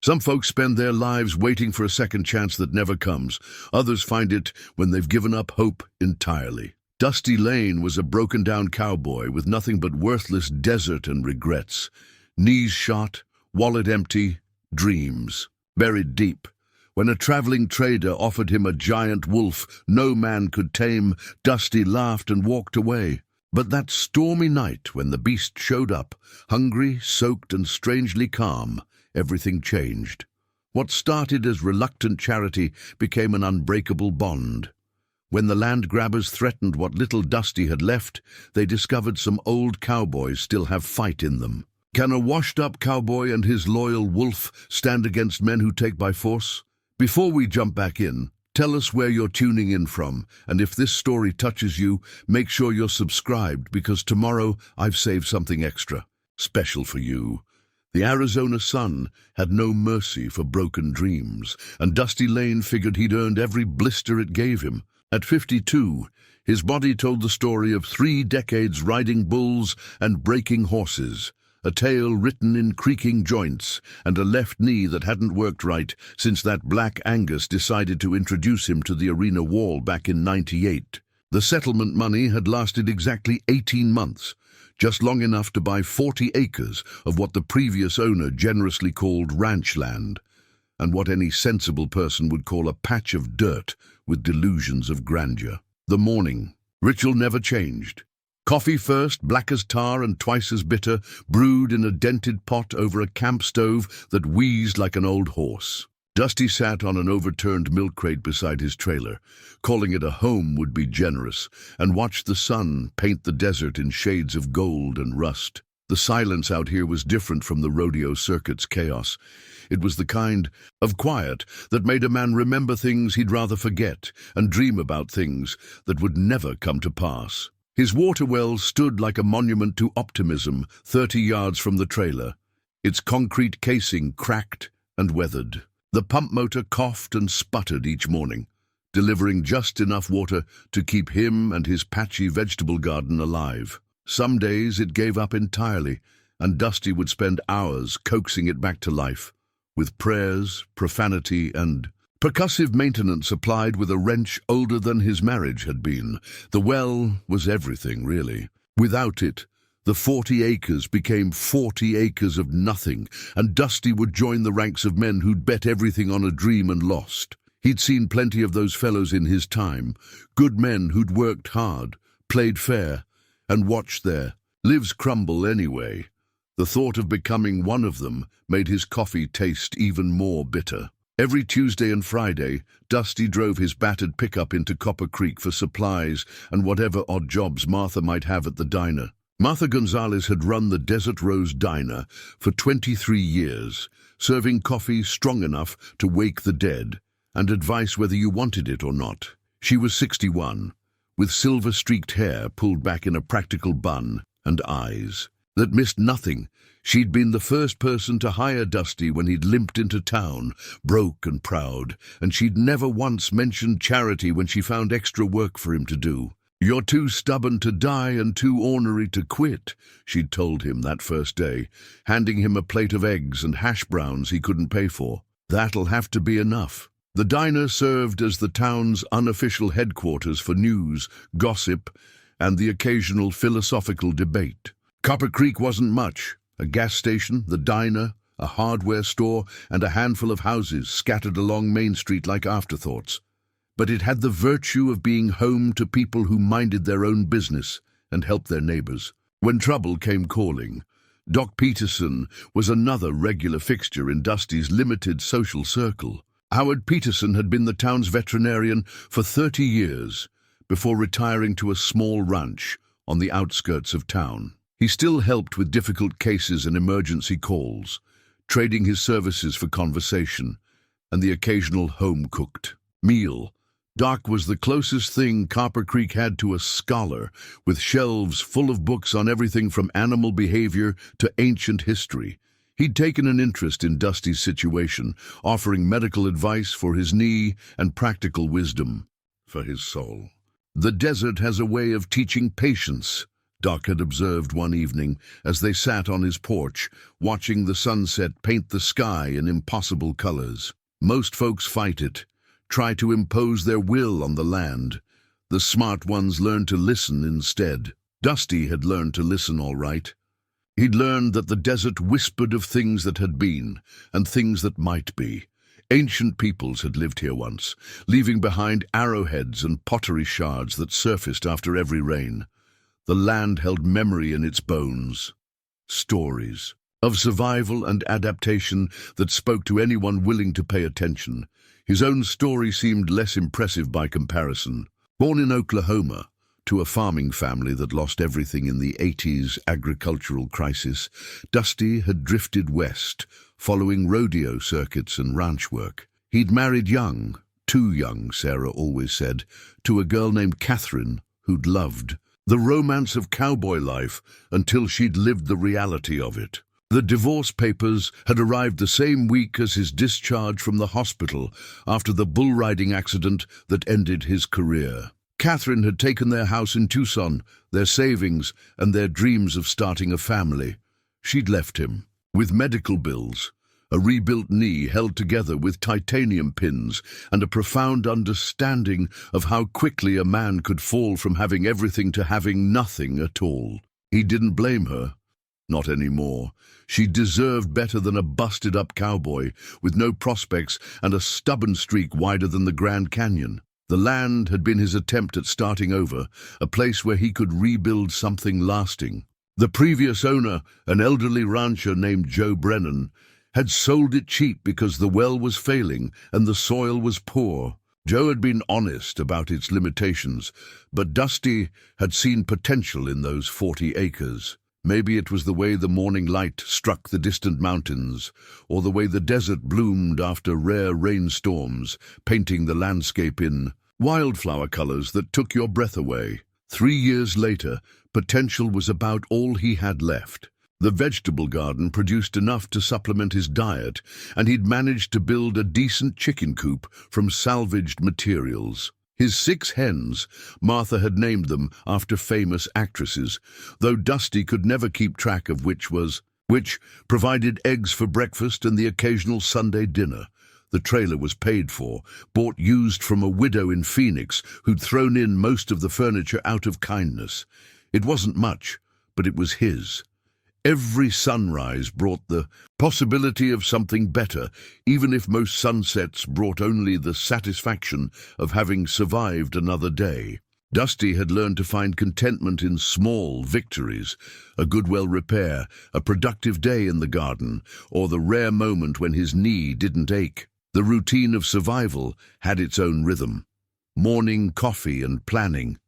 Some folks spend their lives waiting for a second chance that never comes. Others find it when they've given up hope entirely. Dusty Lane was a broken-down cowboy with nothing but worthless desert and regrets. Knees shot, wallet empty, dreams buried deep. When a traveling trader offered him a giant wolf no man could tame, Dusty laughed and walked away. But that stormy night when the beast showed up, hungry, soaked, and strangely calm, everything changed. What started as reluctant charity became an unbreakable bond. When the land grabbers threatened what little Dusty had left, they discovered some old cowboys still have fight in them. Can a washed-up cowboy and his loyal wolf stand against men who take by force? Before we jump back in, tell us where you're tuning in from, and if this story touches you, make sure you're subscribed because tomorrow I've saved something extra, special for you. The Arizona sun had no mercy for broken dreams, and Dusty Lane figured he'd earned every blister it gave him. At 52, his body told the story of 3 decades riding bulls and breaking horses, a tale written in creaking joints and a left knee that hadn't worked right since that Black Angus decided to introduce him to the arena wall back in '98. The settlement money had lasted exactly 18 months, just long enough to buy 40 acres of what the previous owner generously called ranch land, and what any sensible person would call a patch of dirt with delusions of grandeur. The morning ritual never changed. Coffee first, black as tar and twice as bitter, brewed in a dented pot over a camp stove that wheezed like an old horse. Dusty sat on an overturned milk crate beside his trailer, calling it a home would be generous, and watched the sun paint the desert in shades of gold and rust. The silence out here was different from the rodeo circuit's chaos. It was the kind of quiet that made a man remember things he'd rather forget and dream about things that would never come to pass. His water well stood like a monument to optimism 30 yards from the trailer, its concrete casing cracked and weathered. The pump motor coughed and sputtered each morning, delivering just enough water to keep him and his patchy vegetable garden alive. Some days it gave up entirely, and Dusty would spend hours coaxing it back to life, with prayers, profanity, and percussive maintenance applied with a wrench older than his marriage had been. The well was everything, really. Without it, the 40 acres became 40 acres of nothing, and Dusty would join the ranks of men who'd bet everything on a dream and lost. He'd seen plenty of those fellows in his time, good men who'd worked hard, played fair, and watched their lives crumble anyway. The thought of becoming one of them made his coffee taste even more bitter. Every Tuesday and Friday, Dusty drove his battered pickup into Copper Creek for supplies and whatever odd jobs Martha might have at the diner. Martha Gonzalez had run the Desert Rose Diner for 23 years, serving coffee strong enough to wake the dead and advice whether you wanted it or not. She was 61, with silver-streaked hair pulled back in a practical bun and eyes that missed nothing. She'd been the first person to hire Dusty when he'd limped into town, broke and proud, and she'd never once mentioned charity when she found extra work for him to do. "You're too stubborn to die and too ornery to quit," she'd told him that first day, handing him a plate of eggs and hash browns he couldn't pay for. "That'll have to be enough." The diner served as the town's unofficial headquarters for news, gossip, and the occasional philosophical debate. Copper Creek wasn't much. A gas station, the diner, a hardware store, and a handful of houses scattered along Main Street like afterthoughts. But it had the virtue of being home to people who minded their own business and helped their neighbors. When trouble came calling, Doc Peterson was another regular fixture in Dusty's limited social circle. Howard Peterson had been the town's veterinarian for 30 years before retiring to a small ranch on the outskirts of town. He still helped with difficult cases and emergency calls, trading his services for conversation and the occasional home-cooked meal. Doc was the closest thing Copper Creek had to a scholar, with shelves full of books on everything from animal behavior to ancient history. He'd taken an interest in Dusty's situation, offering medical advice for his knee and practical wisdom for his soul. The desert has a way of teaching patience, Doc had observed one evening as they sat on his porch, watching the sunset paint the sky in impossible colors. Most folks fight it, try to impose their will on the land. The smart ones learn to listen instead. Dusty had learned to listen all right. He'd learned that the desert whispered of things that had been, and things that might be. Ancient peoples had lived here once, leaving behind arrowheads and pottery shards that surfaced after every rain. The land held memory in its bones. Stories of survival and adaptation that spoke to anyone willing to pay attention. His own story seemed less impressive by comparison. Born in Oklahoma, to a farming family that lost everything in the 80s agricultural crisis, Dusty had drifted west, following rodeo circuits and ranch work. He'd married young, too young, Sarah always said, to a girl named Catherine, who'd loved the romance of cowboy life until she'd lived the reality of it. The divorce papers had arrived the same week as his discharge from the hospital after the bull riding accident that ended his career. Catherine had taken their house in Tucson, their savings, and their dreams of starting a family. She'd left him, with medical bills, a rebuilt knee held together with titanium pins, and a profound understanding of how quickly a man could fall from having everything to having nothing at all. He didn't blame her. Not anymore. She deserved better than a busted-up cowboy with no prospects and a stubborn streak wider than the Grand Canyon. The land had been his attempt at starting over, a place where he could rebuild something lasting. The previous owner, an elderly rancher named Joe Brennan, had sold it cheap because the well was failing and the soil was poor. Joe had been honest about its limitations, but Dusty had seen potential in those 40 acres. Maybe it was the way the morning light struck the distant mountains, or the way the desert bloomed after rare rainstorms, painting the landscape in wildflower colors that took your breath away. 3 years later, potential was about all he had left. The vegetable garden produced enough to supplement his diet, and he'd managed to build a decent chicken coop from salvaged materials. His 6 hens, Martha had named them after famous actresses, though Dusty could never keep track of which provided eggs for breakfast and the occasional Sunday dinner. The trailer was paid for, bought used from a widow in Phoenix who'd thrown in most of the furniture out of kindness. It wasn't much, but it was his. Every sunrise brought the possibility of something better, even if most sunsets brought only the satisfaction of having survived another day. Dusty had learned to find contentment in small victories, a good well repair, a productive day in the garden, or the rare moment when his knee didn't ache. The routine of survival had its own rhythm. Morning coffee and planning,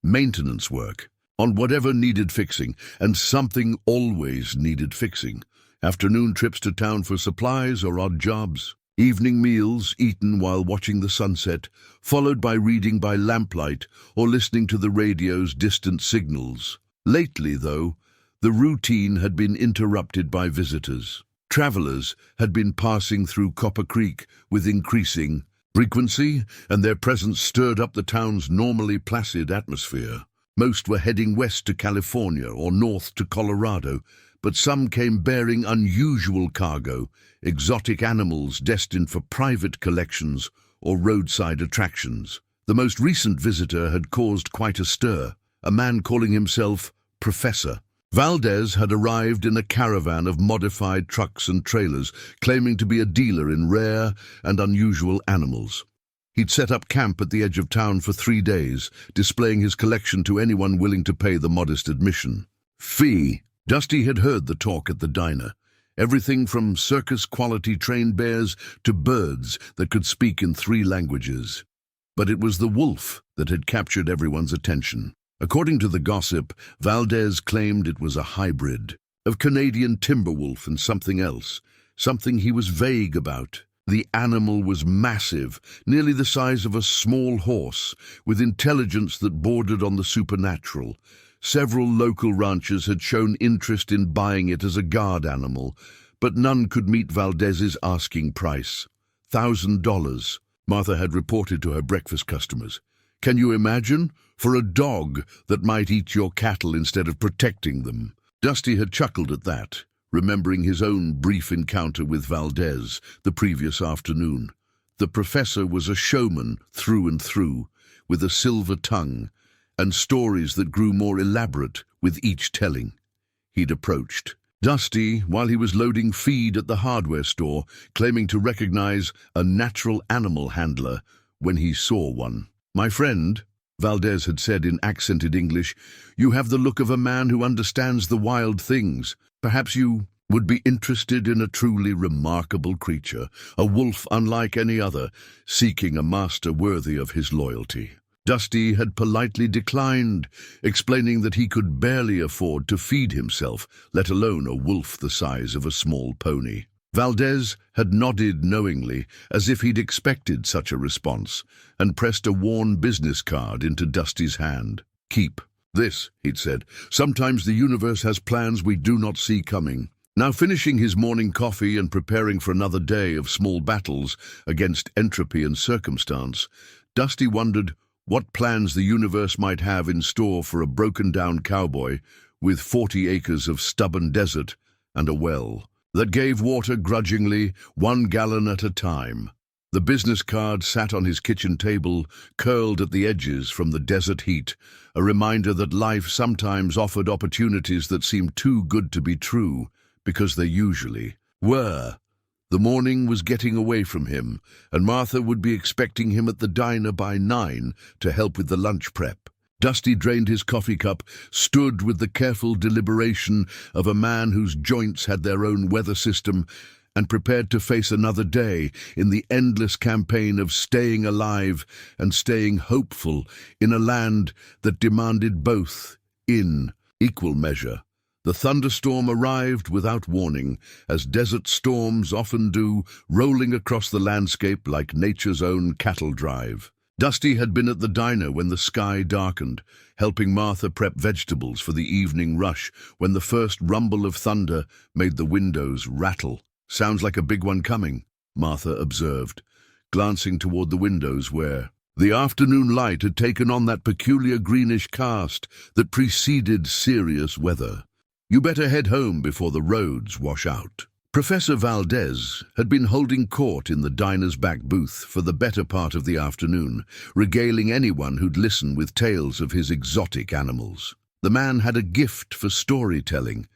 maintenance work on whatever needed fixing, and something always needed fixing. Afternoon trips to town for supplies or odd jobs. Evening meals eaten while watching the sunset, followed by reading by lamplight or listening to the radio's distant signals. Lately, though, the routine had been interrupted by visitors. Travelers had been passing through Copper Creek with increasing frequency, and their presence stirred up the town's normally placid atmosphere. Most were heading west to California or north to Colorado, but some came bearing unusual cargo, exotic animals destined for private collections or roadside attractions. The most recent visitor had caused quite a stir, a man calling himself Professor. Valdez had arrived in a caravan of modified trucks and trailers, claiming to be a dealer in rare and unusual animals. He'd set up camp at the edge of town for 3 days, displaying his collection to anyone willing to pay the modest admission fee. Dusty had heard the talk at the diner. Everything from circus-quality trained bears to birds that could speak in 3 languages. But it was the wolf that had captured everyone's attention. According to the gossip, Valdez claimed it was a hybrid of Canadian timber wolf and something else, something he was vague about. The animal was massive, nearly the size of a small horse, with intelligence that bordered on the supernatural. Several local ranchers had shown interest in buying it as a guard animal, but none could meet Valdez's asking price. $1,000, Martha had reported to her breakfast customers. Can you imagine? For a dog that might eat your cattle instead of protecting them. Dusty had chuckled at that, remembering his own brief encounter with Valdez the previous afternoon. The professor was a showman through and through, with a silver tongue, and stories that grew more elaborate with each telling. He'd approached Dusty while he was loading feed at the hardware store, claiming to recognize a natural animal handler when he saw one. "My friend," Valdez had said in accented English, "you have the look of a man who understands the wild things. Perhaps you would be interested in a truly remarkable creature, a wolf unlike any other, seeking a master worthy of his loyalty." Dusty had politely declined, explaining that he could barely afford to feed himself, let alone a wolf the size of a small pony. Valdez had nodded knowingly, as if he'd expected such a response, and pressed a worn business card into Dusty's hand. "Keep this," he'd said. "Sometimes the universe has plans we do not see coming." Now finishing his morning coffee and preparing for another day of small battles against entropy and circumstance, Dusty wondered what plans the universe might have in store for a broken-down cowboy with 40 acres of stubborn desert and a well that gave water grudgingly, 1 gallon at a time. The business card sat on his kitchen table, curled at the edges from the desert heat, a reminder that life sometimes offered opportunities that seemed too good to be true, because they usually were. The morning was getting away from him, and Martha would be expecting him at the diner by 9 to help with the lunch prep. Dusty drained his coffee cup, stood with the careful deliberation of a man whose joints had their own weather system, and prepared to face another day in the endless campaign of staying alive and staying hopeful in a land that demanded both in equal measure. The thunderstorm arrived without warning, as desert storms often do, rolling across the landscape like nature's own cattle drive. Dusty had been at the diner when the sky darkened, helping Martha prep vegetables for the evening rush when the first rumble of thunder made the windows rattle. "Sounds like a big one coming," Martha observed, glancing toward the windows where the afternoon light had taken on that peculiar greenish cast that preceded serious weather. "You better head home before the roads wash out." Professor Valdez had been holding court in the diner's back booth for the better part of the afternoon, regaling anyone who'd listen with tales of his exotic animals. The man had a gift for storytelling,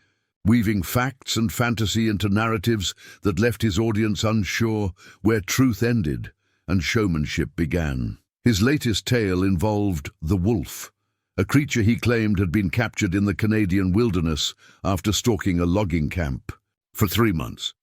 weaving facts and fantasy into narratives that left his audience unsure where truth ended and showmanship began. His latest tale involved the wolf, a creature he claimed had been captured in the Canadian wilderness after stalking a logging camp for 3 months.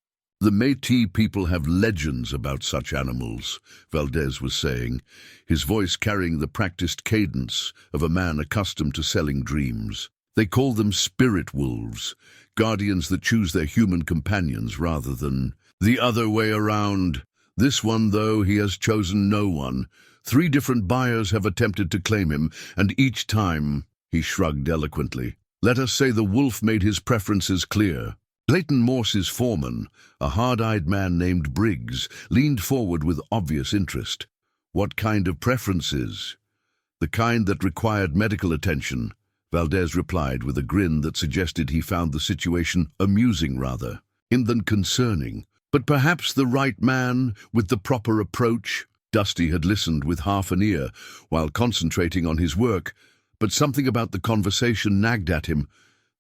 "The Métis people have legends about such animals," Valdez was saying, his voice carrying the practiced cadence of a man accustomed to selling dreams. "They call them spirit wolves, guardians that choose their human companions rather than the other way around. This one, though, he has chosen no one. 3 different buyers have attempted to claim him, and each time," he shrugged eloquently, "let us say the wolf made his preferences clear." Clayton Morse's foreman, a hard-eyed man named Briggs, leaned forward with obvious interest. "What kind of preferences?" "The kind that required medical attention," Valdez replied with a grin that suggested he found the situation amusing rather than concerning. "But perhaps the right man with the proper approach." Dusty had listened with half an ear while concentrating on his work, but something about the conversation nagged at him.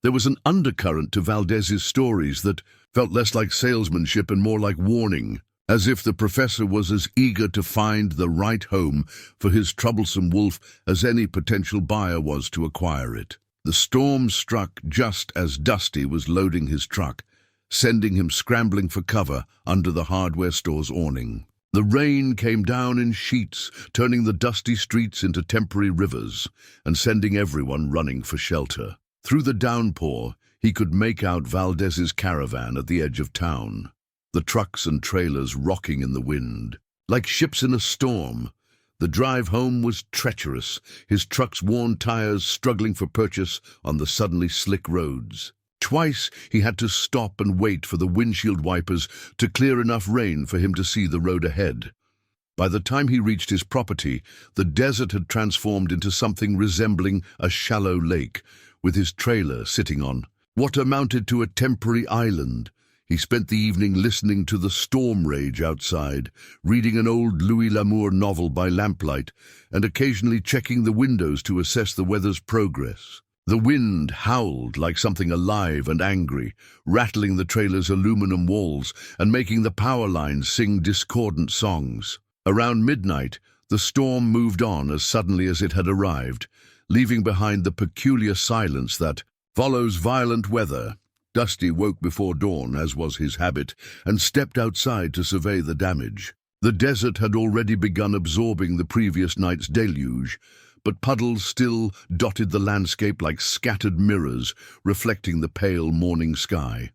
There was an undercurrent to Valdez's stories that felt less like salesmanship and more like warning, as if the professor was as eager to find the right home for his troublesome wolf as any potential buyer was to acquire it. The storm struck just as Dusty was loading his truck, sending him scrambling for cover under the hardware store's awning. The rain came down in sheets, turning the dusty streets into temporary rivers and sending everyone running for shelter. Through the downpour, he could make out Valdez's caravan at the edge of town, the trucks and trailers rocking in the wind. Like ships in a storm, the drive home was treacherous, his truck's worn tires struggling for purchase on the suddenly slick roads. Twice he had to stop and wait for the windshield wipers to clear enough rain for him to see the road ahead. By the time he reached his property, the desert had transformed into something resembling a shallow lake, with his trailer sitting on what amounted to a temporary island. He spent the evening listening to the storm rage outside, reading an old Louis L'Amour novel by lamplight, and occasionally checking the windows to assess the weather's progress. The wind howled like something alive and angry, rattling the trailer's aluminum walls and making the power lines sing discordant songs. Around midnight, the storm moved on as suddenly as it had arrived, leaving behind the peculiar silence that follows violent weather. Dusty woke before dawn, as was his habit, and stepped outside to survey the damage. The desert had already begun absorbing the previous night's deluge, but puddles still dotted the landscape like scattered mirrors, reflecting the pale morning sky.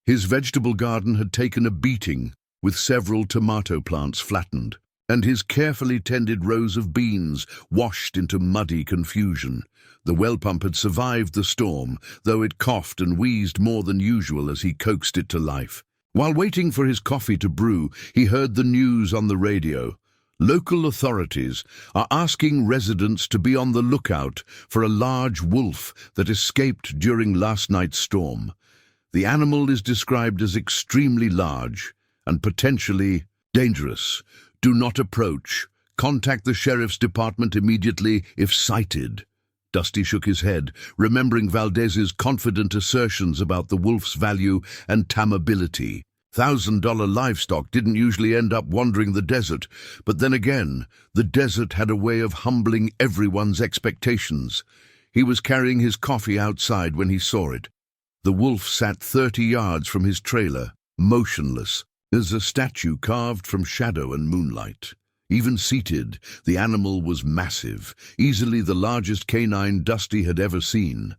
His vegetable garden had taken a beating, with several tomato plants flattened, and his carefully tended rows of beans washed into muddy confusion. The well pump had survived the storm, though it coughed and wheezed more than usual as he coaxed it to life. While waiting for his coffee to brew, he heard the news on the radio. Local authorities are asking residents to be on the lookout for a large wolf that escaped during last night's storm. The animal is described as extremely large and potentially dangerous. Do not approach. Contact the sheriff's department immediately if sighted. Dusty shook his head, remembering Valdez's confident assertions about the wolf's value and tameability. $1,000 livestock didn't usually end up wandering the desert, but then again, the desert had a way of humbling everyone's expectations. He was carrying his coffee outside when he saw it. The wolf sat 30 yards from his trailer, motionless, as a statue carved from shadow and moonlight. Even seated, the animal was massive, easily the largest canine Dusty had ever seen.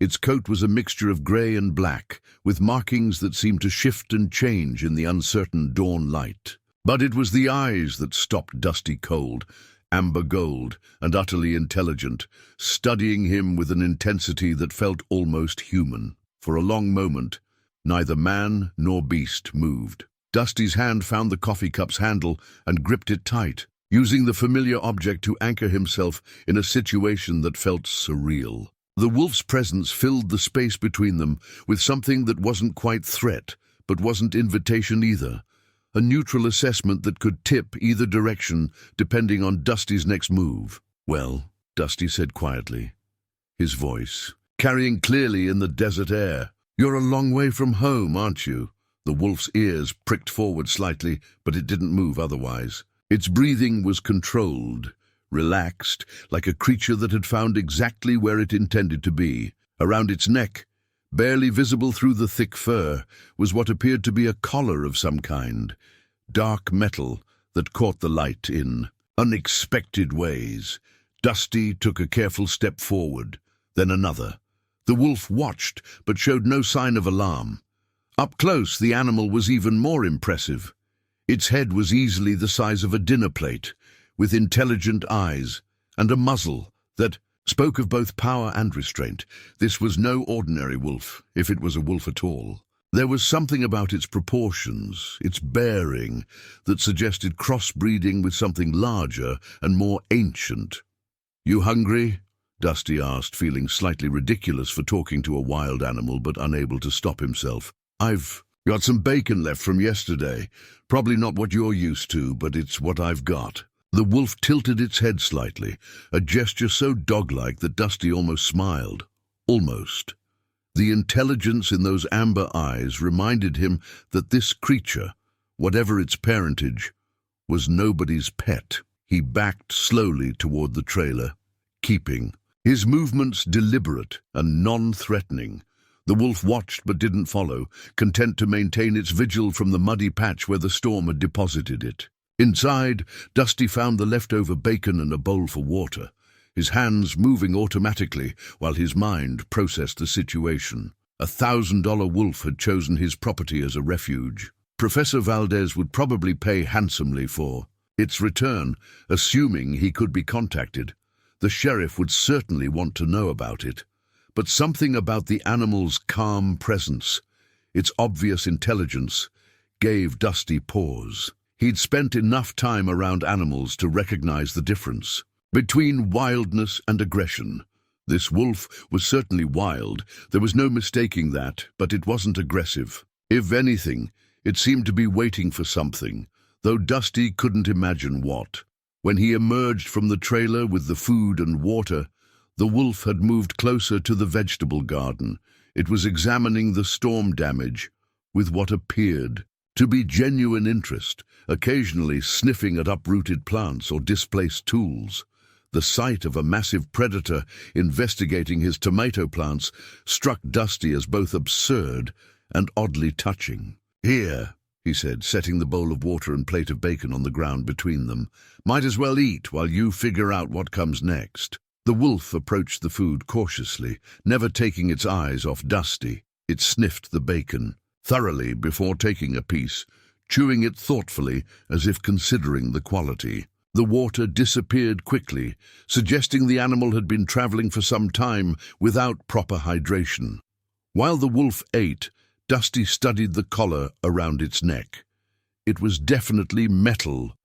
Its coat was a mixture of grey and black, with markings that seemed to shift and change in the uncertain dawn light. But it was the eyes that stopped Dusty cold, amber gold and utterly intelligent, studying him with an intensity that felt almost human. For a long moment, neither man nor beast moved. Dusty's hand found the coffee cup's handle and gripped it tight, using the familiar object to anchor himself in a situation that felt surreal. The wolf's presence filled the space between them with something that wasn't quite threat, but wasn't invitation either. A neutral assessment that could tip either direction depending on Dusty's next move. "Well," Dusty said quietly, his voice carrying clearly in the desert air, "you're a long way from home, aren't you?" The wolf's ears pricked forward slightly, but it didn't move otherwise. Its breathing was controlled, relaxed, like a creature that had found exactly where it intended to be. Around its neck, barely visible through the thick fur, was what appeared to be a collar of some kind, dark metal that caught the light in unexpected ways. Dusty took a careful step forward, then another. The wolf watched, but showed no sign of alarm. Up close, the animal was even more impressive. Its head was easily the size of a dinner plate, with intelligent eyes and a muzzle that spoke of both power and restraint. This was no ordinary wolf, if it was a wolf at all. There was something about its proportions, its bearing, that suggested crossbreeding with something larger and more ancient. "You hungry?" Dusty asked, feeling slightly ridiculous for talking to a wild animal but unable to stop himself. "I've got some bacon left from yesterday. Probably not what you're used to, but it's what I've got." The wolf tilted its head slightly, a gesture so dog-like that Dusty almost smiled. Almost. The intelligence in those amber eyes reminded him that this creature, whatever its parentage, was nobody's pet. He backed slowly toward the trailer, keeping his movements deliberate and non-threatening. The wolf watched but didn't follow, content to maintain its vigil from the muddy patch where the storm had deposited it. Inside, Dusty found the leftover bacon and a bowl for water, his hands moving automatically while his mind processed the situation. $1,000 wolf had chosen his property as a refuge. Professor Valdez would probably pay handsomely for its return, assuming he could be contacted. The sheriff would certainly want to know about it. But something about the animal's calm presence, its obvious intelligence, gave Dusty pause. He'd spent enough time around animals to recognize the difference between wildness and aggression. This wolf was certainly wild, there was no mistaking that, but it wasn't aggressive. If anything, it seemed to be waiting for something, though Dusty couldn't imagine what. When he emerged from the trailer with the food and water, the wolf had moved closer to the vegetable garden. It was examining the storm damage with what appeared to be genuine interest, occasionally sniffing at uprooted plants or displaced tools. The sight of a massive predator investigating his tomato plants struck Dusty as both absurd and oddly touching. "Here," he said, setting the bowl of water and plate of bacon on the ground between them. "Might as well eat while you figure out what comes next." The wolf approached the food cautiously, never taking its eyes off Dusty. It sniffed the bacon thoroughly before taking a piece, chewing it thoughtfully as if considering the quality. The water disappeared quickly, suggesting the animal had been traveling for some time without proper hydration. While the wolf ate, Dusty studied the collar around its neck. It was definitely metal,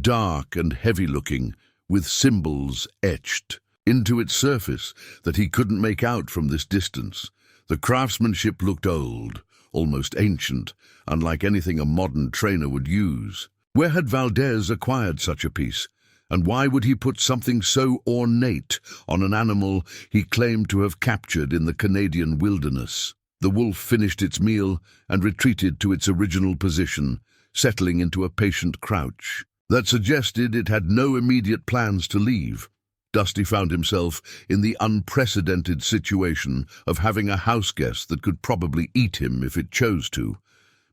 dark and heavy-looking, with symbols etched into its surface that he couldn't make out from this distance. The craftsmanship looked old, almost ancient, unlike anything a modern trainer would use. Where had Valdez acquired such a piece? And why would he put something so ornate on an animal he claimed to have captured in the Canadian wilderness? The wolf finished its meal and retreated to its original position, settling into a patient crouch that suggested it had no immediate plans to leave. Dusty found himself in the unprecedented situation of having a house guest that could probably eat him if it chose to,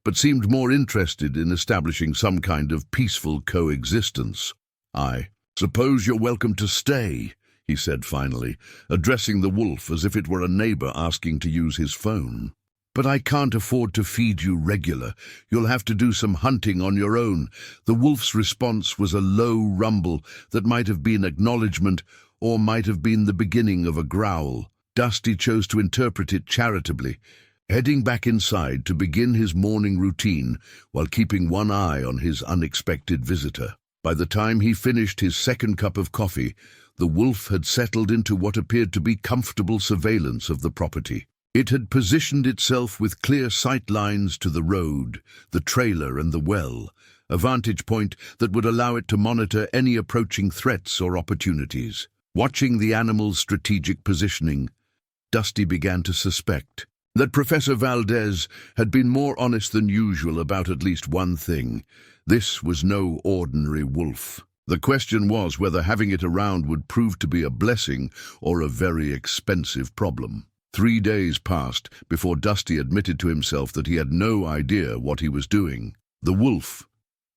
but seemed more interested in establishing some kind of peaceful coexistence. "I suppose you're welcome to stay," he said finally, addressing the wolf as if it were a neighbor asking to use his phone. "But I can't afford to feed you regular. You'll have to do some hunting on your own." The wolf's response was a low rumble that might have been acknowledgement or might have been the beginning of a growl. Dusty chose to interpret it charitably, heading back inside to begin his morning routine while keeping one eye on his unexpected visitor. By the time he finished his second cup of coffee, the wolf had settled into what appeared to be comfortable surveillance of the property. It had positioned itself with clear sight lines to the road, the trailer and the well, a vantage point that would allow it to monitor any approaching threats or opportunities. Watching the animal's strategic positioning, Dusty began to suspect that Professor Valdez had been more honest than usual about at least one thing. This was no ordinary wolf. The question was whether having it around would prove to be a blessing or a very expensive problem. 3 days passed before Dusty admitted to himself that he had no idea what he was doing. The wolf.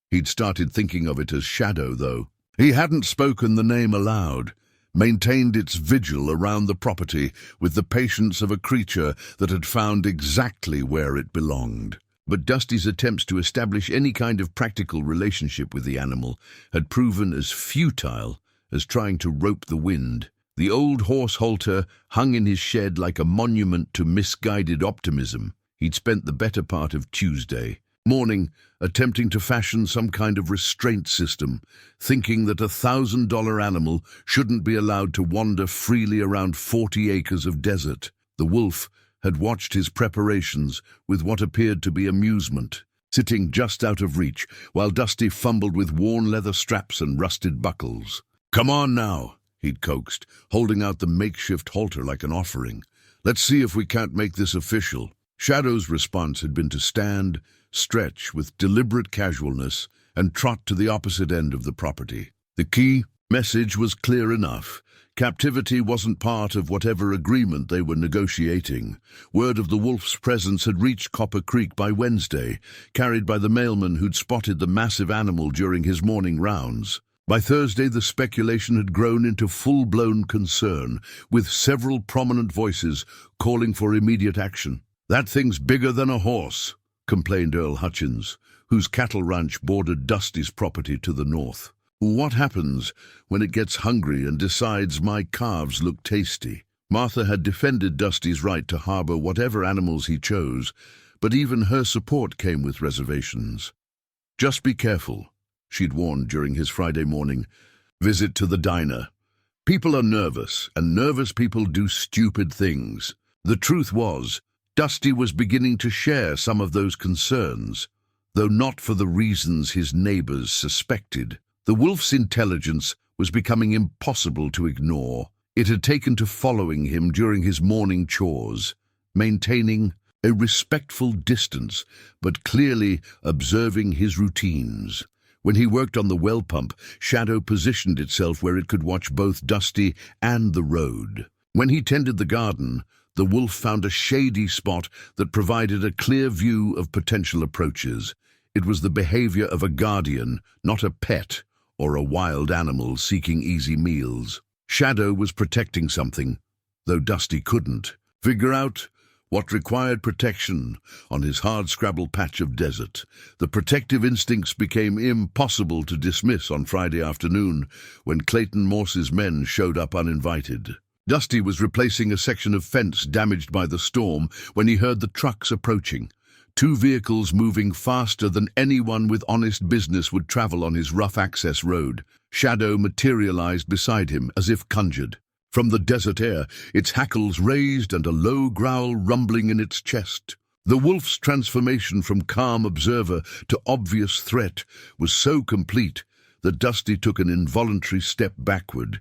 He'd started thinking of it as Shadow, though. He hadn't spoken the name aloud, maintained its vigil around the property with the patience of a creature that had found exactly where it belonged. But Dusty's attempts to establish any kind of practical relationship with the animal had proven as futile as trying to rope the wind. The old horse halter hung in his shed like a monument to misguided optimism. He'd spent the better part of Tuesday morning attempting to fashion some kind of restraint system, thinking that $1,000 animal shouldn't be allowed to wander freely around 40 acres of desert. The wolf had watched his preparations with what appeared to be amusement, sitting just out of reach while Dusty fumbled with worn leather straps and rusted buckles. "Come on now," he'd coaxed, holding out the makeshift halter like an offering. "Let's see if we can't make this official." Shadow's response had been to stand, stretch with deliberate casualness, and trot to the opposite end of the property. The key message was clear enough. Captivity wasn't part of whatever agreement they were negotiating. Word of the wolf's presence had reached Copper Creek by Wednesday, carried by the mailman who'd spotted the massive animal during his morning rounds. By Thursday, the speculation had grown into full-blown concern, with several prominent voices calling for immediate action. "That thing's bigger than a horse," complained Earl Hutchins, whose cattle ranch bordered Dusty's property to the north. "What happens when it gets hungry and decides my calves look tasty?" Martha had defended Dusty's right to harbor whatever animals he chose, but even her support came with reservations. "Just be careful," she'd warned during his Friday morning visit to the diner. People are nervous, and nervous people do stupid things. The truth was, Dusty was beginning to share some of those concerns, though not for the reasons his neighbors suspected. The wolf's intelligence was becoming impossible to ignore. It had taken to following him during his morning chores, maintaining a respectful distance, but clearly observing his routines. When he worked on the well pump, Shadow positioned itself where it could watch both Dusty and the road. When he tended the garden, the wolf found a shady spot that provided a clear view of potential approaches. It was the behavior of a guardian, not a pet or a wild animal seeking easy meals. Shadow was protecting something, though Dusty couldn't figure out what required protection on his hard-scrabble patch of desert. The protective instincts became impossible to dismiss on Friday afternoon when Clayton Morse's men showed up uninvited. Dusty was replacing a section of fence damaged by the storm when he heard the trucks approaching. Two vehicles moving faster than anyone with honest business would travel on his rough access road. Shadow materialized beside him as if conjured. From the desert air, its hackles raised and a low growl rumbling in its chest. The wolf's transformation from calm observer to obvious threat was so complete that Dusty took an involuntary step backward.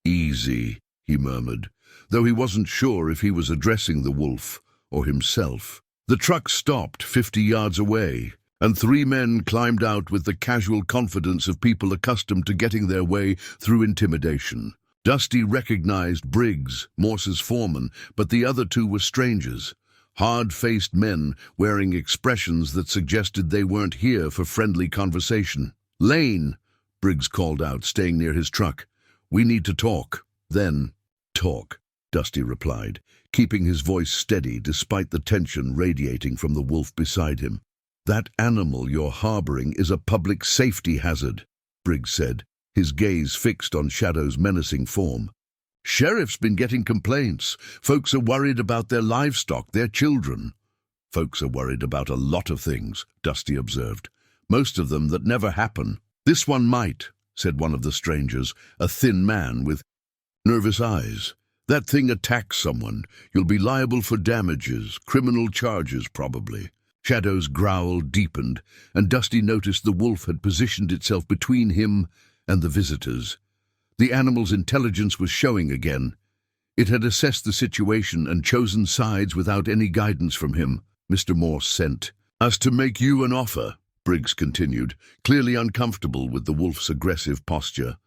"Easy," he murmured, though he wasn't sure if he was addressing the wolf or himself. The truck stopped 50 yards away, and three men climbed out with the casual confidence of people accustomed to getting their way through intimidation. Dusty recognized Briggs, Morse's foreman, but the other two were strangers, hard-faced men wearing expressions that suggested they weren't here for friendly conversation. "Lane," Briggs called out, staying near his truck. "We need to talk." "Then talk," Dusty replied, keeping his voice steady despite the tension radiating from the wolf beside him. "That animal you're harboring is a public safety hazard," Briggs said, his gaze fixed on Shadow's menacing form. "Sheriff's been getting complaints. Folks are worried about their livestock, their children." "Folks are worried about a lot of things," Dusty observed. "Most of them that never happen." "This one might," said one of the strangers, a thin man with nervous eyes. "That thing attacks someone. You'll be liable for damages, criminal charges probably." Shadow's growl deepened, and Dusty noticed the wolf had positioned itself between him and the visitors. The animal's intelligence was showing again. It had assessed the situation and chosen sides without any guidance from him. "Mr. Morse sent us to make you an offer," Briggs continued, clearly uncomfortable with the wolf's aggressive posture.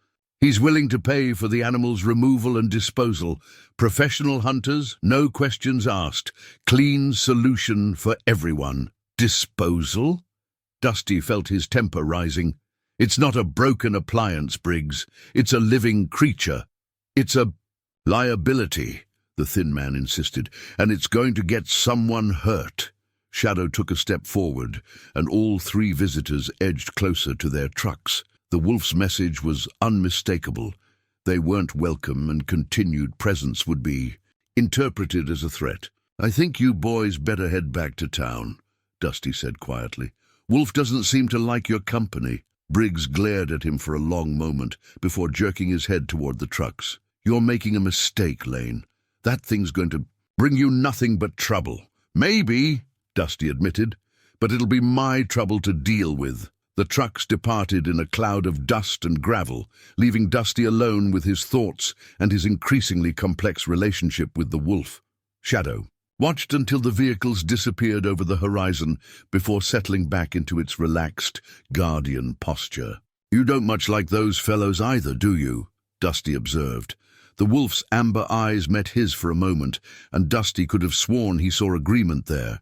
"He's willing to pay for the animal's removal and disposal. Professional hunters, no questions asked. Clean solution for everyone." "Disposal?" Dusty felt his temper rising. "It's not a broken appliance, Briggs. It's a living creature. It's a liability," the thin man insisted, "and it's going to get someone hurt." Shadow took a step forward, and all three visitors edged closer to their trucks. The wolf's message was unmistakable. They weren't welcome, and continued presence would be interpreted as a threat. "I think you boys better head back to town," Dusty said quietly. "Wolf doesn't seem to like your company." Briggs glared at him for a long moment before jerking his head toward the trucks. "You're making a mistake, Lane. That thing's going to bring you nothing but trouble." "Maybe," Dusty admitted, "but it'll be my trouble to deal with." The trucks departed in a cloud of dust and gravel, leaving Dusty alone with his thoughts and his increasingly complex relationship with the wolf. Shadow watched until the vehicles disappeared over the horizon before settling back into its relaxed, guardian posture. "You don't much like those fellows either, do you?" Dusty observed. The wolf's amber eyes met his for a moment, and Dusty could have sworn he saw agreement there.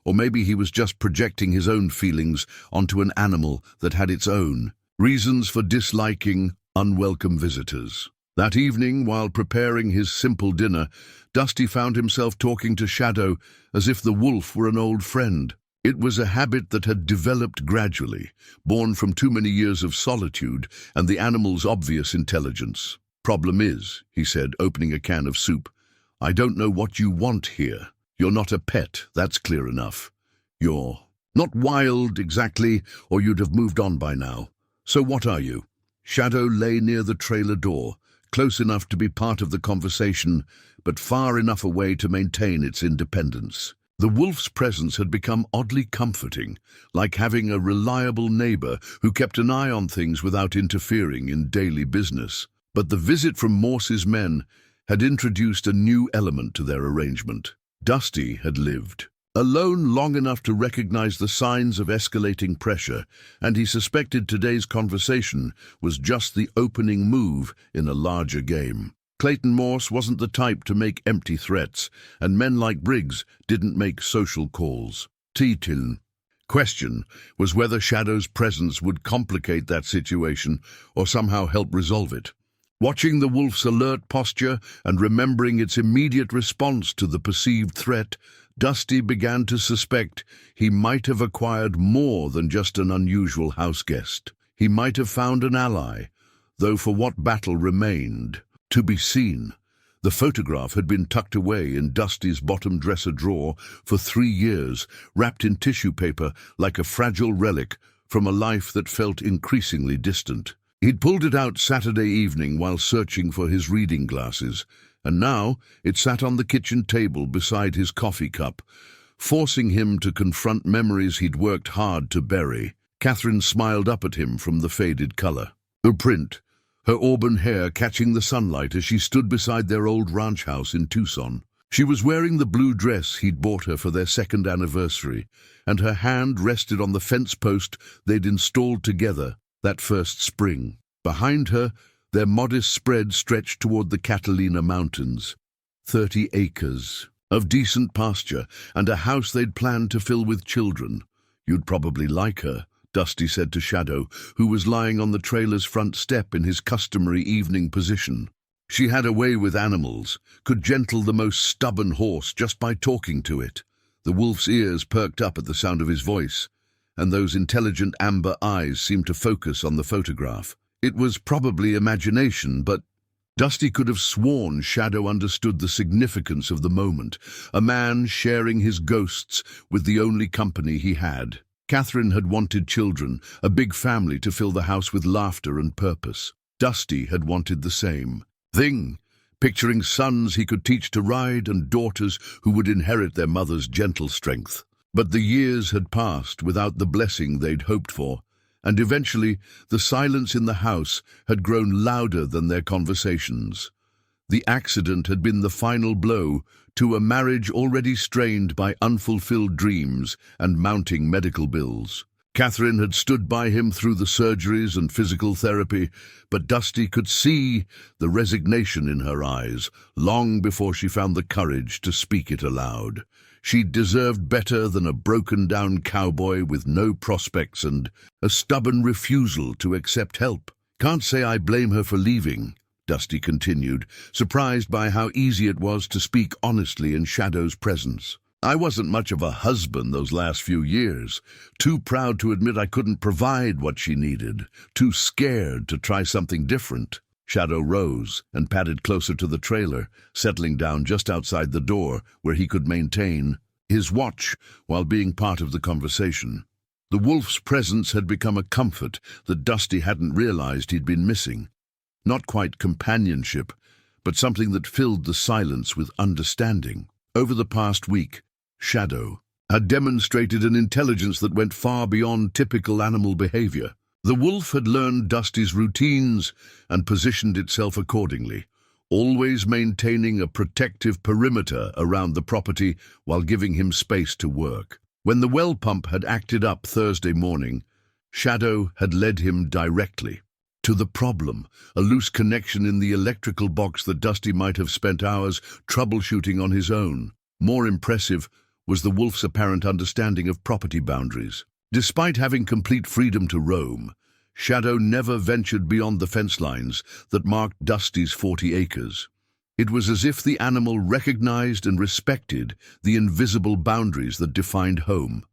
Or maybe he was just projecting his own feelings onto an animal that had its own reasons for disliking unwelcome visitors. That evening, while preparing his simple dinner, Dusty found himself talking to Shadow as if the wolf were an old friend. It was a habit that had developed gradually, born from too many years of solitude and the animal's obvious intelligence. "Problem is," he said, opening a can of soup, "I don't know what you want here. You're not a pet, that's clear enough. You're not wild exactly, or you'd have moved on by now. "So what are you?" Shadow lay near the trailer door, close enough to be part of the conversation, but far enough away to maintain its independence. The wolf's presence had become oddly comforting, like having a reliable neighbor who kept an eye on things without interfering in daily business. But the visit from Morse's men had introduced a new element to their arrangement. Dusty had lived alone long enough to recognize the signs of escalating pressure, and he suspected today's conversation was just the opening move in a larger game. Clayton Morse wasn't the type to make empty threats, and men like Briggs didn't make social calls. T-Tiln. Question was whether Shadow's presence would complicate that situation or somehow help resolve it. Watching the wolf's alert posture and remembering its immediate response to the perceived threat, Dusty began to suspect he might have acquired more than just an unusual house guest. He might have found an ally, though for what battle remained to be seen. The photograph had been tucked away in Dusty's bottom dresser drawer for 3 years, wrapped in tissue paper like a fragile relic from a life that felt increasingly distant. He'd pulled it out Saturday evening while searching for his reading glasses, and now it sat on the kitchen table beside his coffee cup, forcing him to confront memories he'd worked hard to bury. Catherine smiled up at him from the faded color. The print, her auburn hair catching the sunlight as she stood beside their old ranch house in Tucson. She was wearing the blue dress he'd bought her for their 2nd anniversary, and her hand rested on the fence post they'd installed together that first spring. Behind her, their modest spread stretched toward the Catalina Mountains. 30 acres of decent pasture and a house they'd planned to fill with children. "You'd probably like her," Dusty said to Shadow, who was lying on the trailer's front step in his customary evening position. "She had a way with animals, could gentle the most stubborn horse just by talking to it." The wolf's ears perked up at the sound of his voice, and those intelligent amber eyes seemed to focus on the photograph. It was probably imagination, but Dusty could have sworn Shadow understood the significance of the moment, a man sharing his ghosts with the only company he had. Catherine had wanted children, a big family to fill the house with laughter and purpose. Dusty had wanted the same thing, picturing sons he could teach to ride and daughters who would inherit their mother's gentle strength. But the years had passed without the blessing they'd hoped for, and eventually the silence in the house had grown louder than their conversations. The accident had been the final blow to a marriage already strained by unfulfilled dreams and mounting medical bills. Catherine had stood by him through the surgeries and physical therapy, but Dusty could see the resignation in her eyes long before she found the courage to speak it aloud. She deserved better than a broken-down cowboy with no prospects and a stubborn refusal to accept help. "Can't say I blame her for leaving," Dusty continued, surprised by how easy it was to speak honestly in Shadow's presence. "I wasn't much of a husband those last few years, too proud to admit I couldn't provide what she needed, too scared to try something different." Shadow rose and padded closer to the trailer, settling down just outside the door where he could maintain his watch while being part of the conversation. The wolf's presence had become a comfort that Dusty hadn't realized he'd been missing. Not quite companionship, but something that filled the silence with understanding. Over the past week, Shadow had demonstrated an intelligence that went far beyond typical animal behavior. The wolf had learned Dusty's routines and positioned itself accordingly, always maintaining a protective perimeter around the property while giving him space to work. When the well pump had acted up Thursday morning, Shadow had led him directly to the problem, a loose connection in the electrical box that Dusty might have spent hours troubleshooting on his own. More impressive was the wolf's apparent understanding of property boundaries. Despite having complete freedom to roam, Shadow never ventured beyond the fence lines that marked Dusty's 40 acres. It was as if the animal recognized and respected the invisible boundaries that defined home,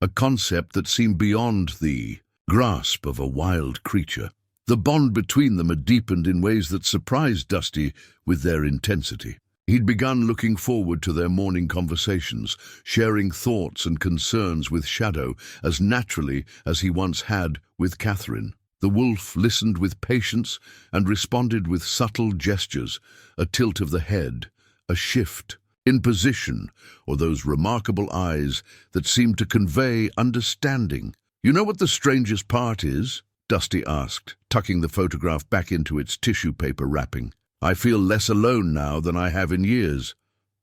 a concept that seemed beyond the grasp of a wild creature. The bond between them had deepened in ways that surprised Dusty with their intensity. He'd begun looking forward to their morning conversations, sharing thoughts and concerns with Shadow as naturally as he once had with Catherine. The wolf listened with patience and responded with subtle gestures, a tilt of the head, a shift in position, or those remarkable eyes that seemed to convey understanding. "You know what the strangest part is?" Dusty asked, tucking the photograph back into its tissue paper wrapping. "I feel less alone now than I have in years.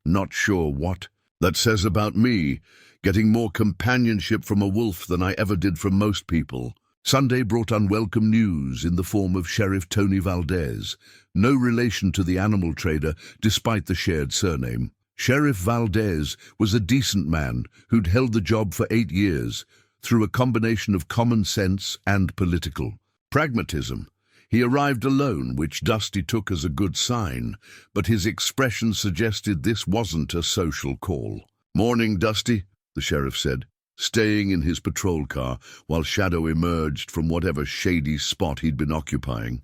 Not sure what that says about me, getting more companionship from a wolf than I ever did from most people." Sunday brought unwelcome news in the form of Sheriff Tony Valdez, no relation to the animal trader despite the shared surname. Sheriff Valdez was a decent man who'd held the job for 8 years, through a combination of common sense and political pragmatism. He arrived alone, which Dusty took as a good sign, but his expression suggested this wasn't a social call. "Morning, Dusty," the sheriff said, staying in his patrol car while Shadow emerged from whatever shady spot he'd been occupying.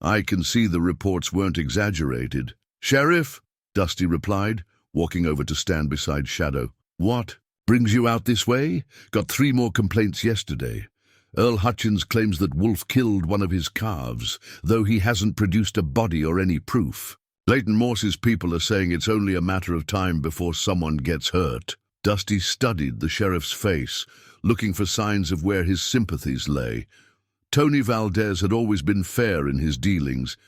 "I can see the reports weren't exaggerated." "Sheriff," Dusty replied, walking over to stand beside Shadow. "What brings you out this way?" "Got 3 more complaints yesterday. Earl Hutchins claims that Wolf killed one of his calves, though he hasn't produced a body or any proof. Clayton Morse's people are saying it's only a matter of time before someone gets hurt." Dusty studied the sheriff's face, looking for signs of where his sympathies lay. Tony Valdez had always been fair in his dealings,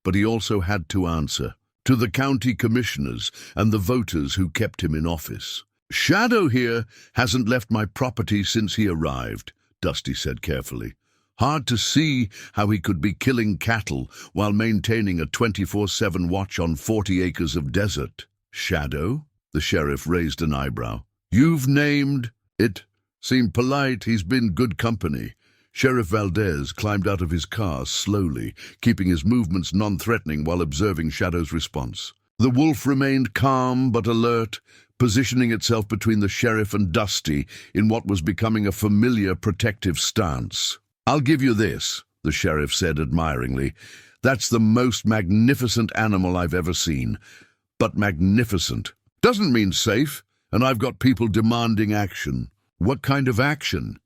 but he also had to answer to the county commissioners and the voters who kept him in office. "Shadow here hasn't left my property since he arrived," Dusty said carefully. "Hard to see how he could be killing cattle while maintaining a 24/7 watch on 40 acres of desert." "Shadow?" The sheriff raised an eyebrow. "You've named it. Seemed polite. He's been good company." Sheriff Valdez climbed out of his car slowly, keeping his movements non-threatening while observing Shadow's response. The wolf remained calm but alert, positioning itself between the sheriff and Dusty in what was becoming a familiar protective stance. "I'll give you this," the sheriff said admiringly. "That's the most magnificent animal I've ever seen. But magnificent doesn't mean safe, and I've got people demanding action." "What kind of action?"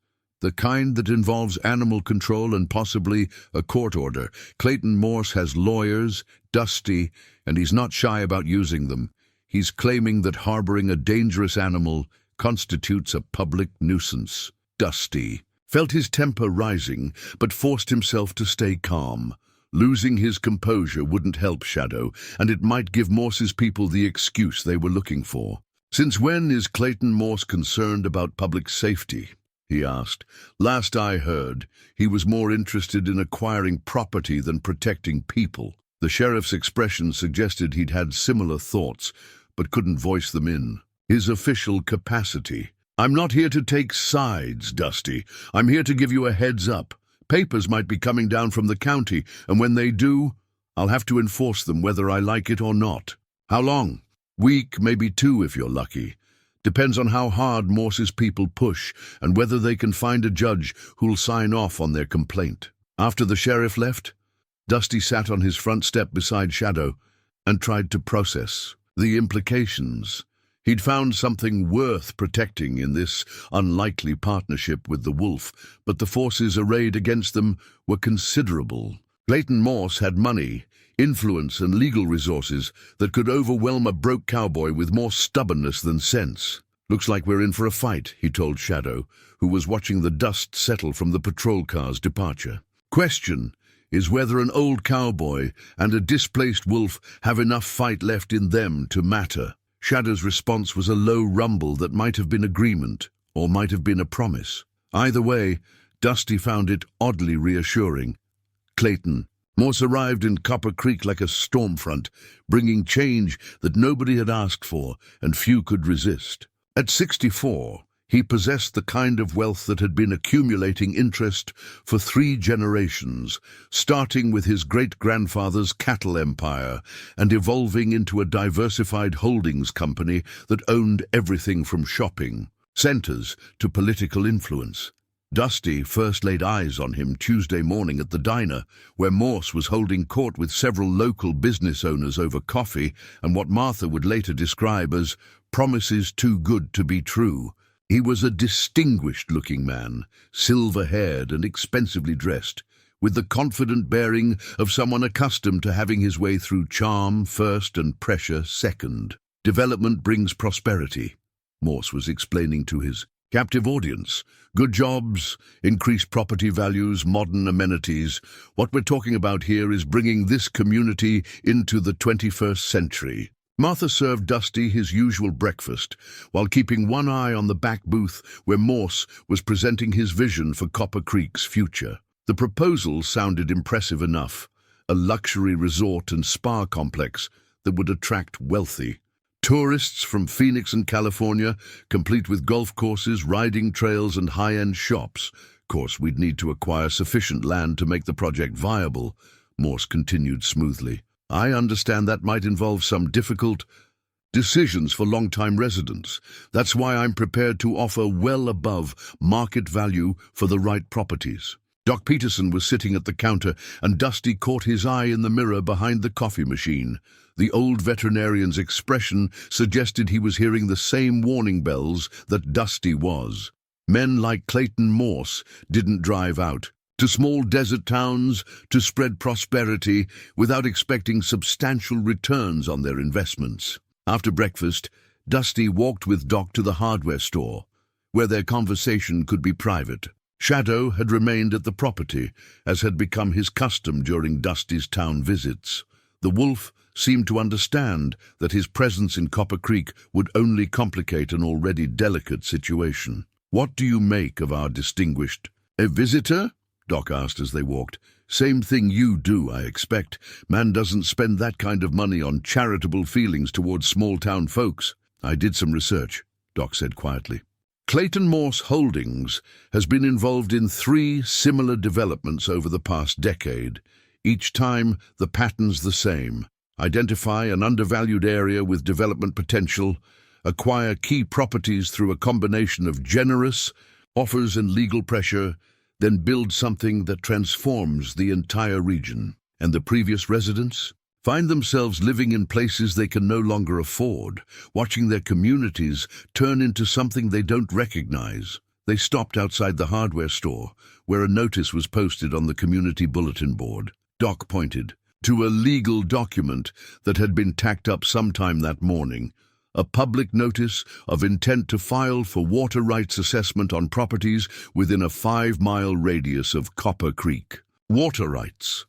"The kind that involves animal control and possibly a court order. Clayton Morse has lawyers, Dusty, and he's not shy about using them. He's claiming that harboring a dangerous animal constitutes a public nuisance." Dusty felt his temper rising, but forced himself to stay calm. Losing his composure wouldn't help Shadow, and it might give Morse's people the excuse they were looking for. "Since when is Clayton Morse concerned about public safety?" he asked. "Last I heard, he was more interested in acquiring property than protecting people." The sheriff's expression suggested he'd had similar thoughts, but couldn't voice them in his official capacity. "I'm not here to take sides, Dusty. I'm here to give you a heads up. Papers might be coming down from the county, and when they do, I'll have to enforce them whether I like it or not." "How long?" "Week, maybe 2 if you're lucky. Depends on how hard Morse's people push and whether they can find a judge who'll sign off on their complaint." After the sheriff left, Dusty sat on his front step beside Shadow and tried to process the implications. He'd found something worth protecting in this unlikely partnership with the wolf, but the forces arrayed against them were considerable. Clayton Morse had money, influence, and legal resources that could overwhelm a broke cowboy with more stubbornness than sense. "Looks like we're in for a fight," he told Shadow, who was watching the dust settle from the patrol car's departure. "Question is whether an old cowboy and a displaced wolf have enough fight left in them to matter." Shadow's response was a low rumble that might have been agreement or might have been a promise. Either way, Dusty found it oddly reassuring. Clayton Morse arrived in Copper Creek like a storm front, bringing change that nobody had asked for and few could resist. At 64, he possessed the kind of wealth that had been accumulating interest for 3 generations, starting with his great-grandfather's cattle empire and evolving into a diversified holdings company that owned everything from shopping centers to political influence. Dusty first laid eyes on him Tuesday morning at the diner, where Morse was holding court with several local business owners over coffee and what Martha would later describe as promises too good to be true. He was a distinguished-looking man, silver-haired and expensively dressed, with the confident bearing of someone accustomed to having his way through charm first and pressure second. Development brings prosperity, Morse was explaining to his captive audience. Good jobs, increased property values, modern amenities. What we're talking about here is bringing this community into the 21st century. Martha served Dusty his usual breakfast, while keeping one eye on the back booth where Morse was presenting his vision for Copper Creek's future. The proposal sounded impressive enough, a luxury resort and spa complex that would attract wealthy tourists from Phoenix and California, complete with golf courses, riding trails, and high-end shops. Of course, we'd need to acquire sufficient land to make the project viable, Morse continued smoothly. I understand that might involve some difficult decisions for long-time residents. That's why I'm prepared to offer well above market value for the right properties. Doc Peterson was sitting at the counter, and Dusty caught his eye in the mirror behind the coffee machine. The old veterinarian's expression suggested he was hearing the same warning bells that Dusty was. Men like Clayton Morse didn't drive out to small desert towns to spread prosperity without expecting substantial returns on their investments. After breakfast, Dusty walked with Doc to the hardware store, where their conversation could be private. Shadow had remained at the property, as had become his custom during Dusty's town visits. The wolf seemed to understand that his presence in Copper Creek would only complicate an already delicate situation. "What do you make of our distinguished a visitor?" Doc asked as they walked. "Same thing you do, I expect. Man doesn't spend that kind of money on charitable feelings towards small-town folks." "I did some research," Doc said quietly. "Clayton Morse Holdings has been involved in 3 similar developments over the past decade. Each time, the pattern's the same. Identify an undervalued area with development potential, acquire key properties through a combination of generous offers and legal pressure, then build something that transforms the entire region." And the previous residents find themselves living in places they can no longer afford, watching their communities turn into something they don't recognize. They stopped outside the hardware store, where a notice was posted on the community bulletin board. Doc pointed to a legal document that had been tacked up sometime that morning, a public notice of intent to file for water rights assessment on properties within a 5-mile radius of Copper Creek. Water rights.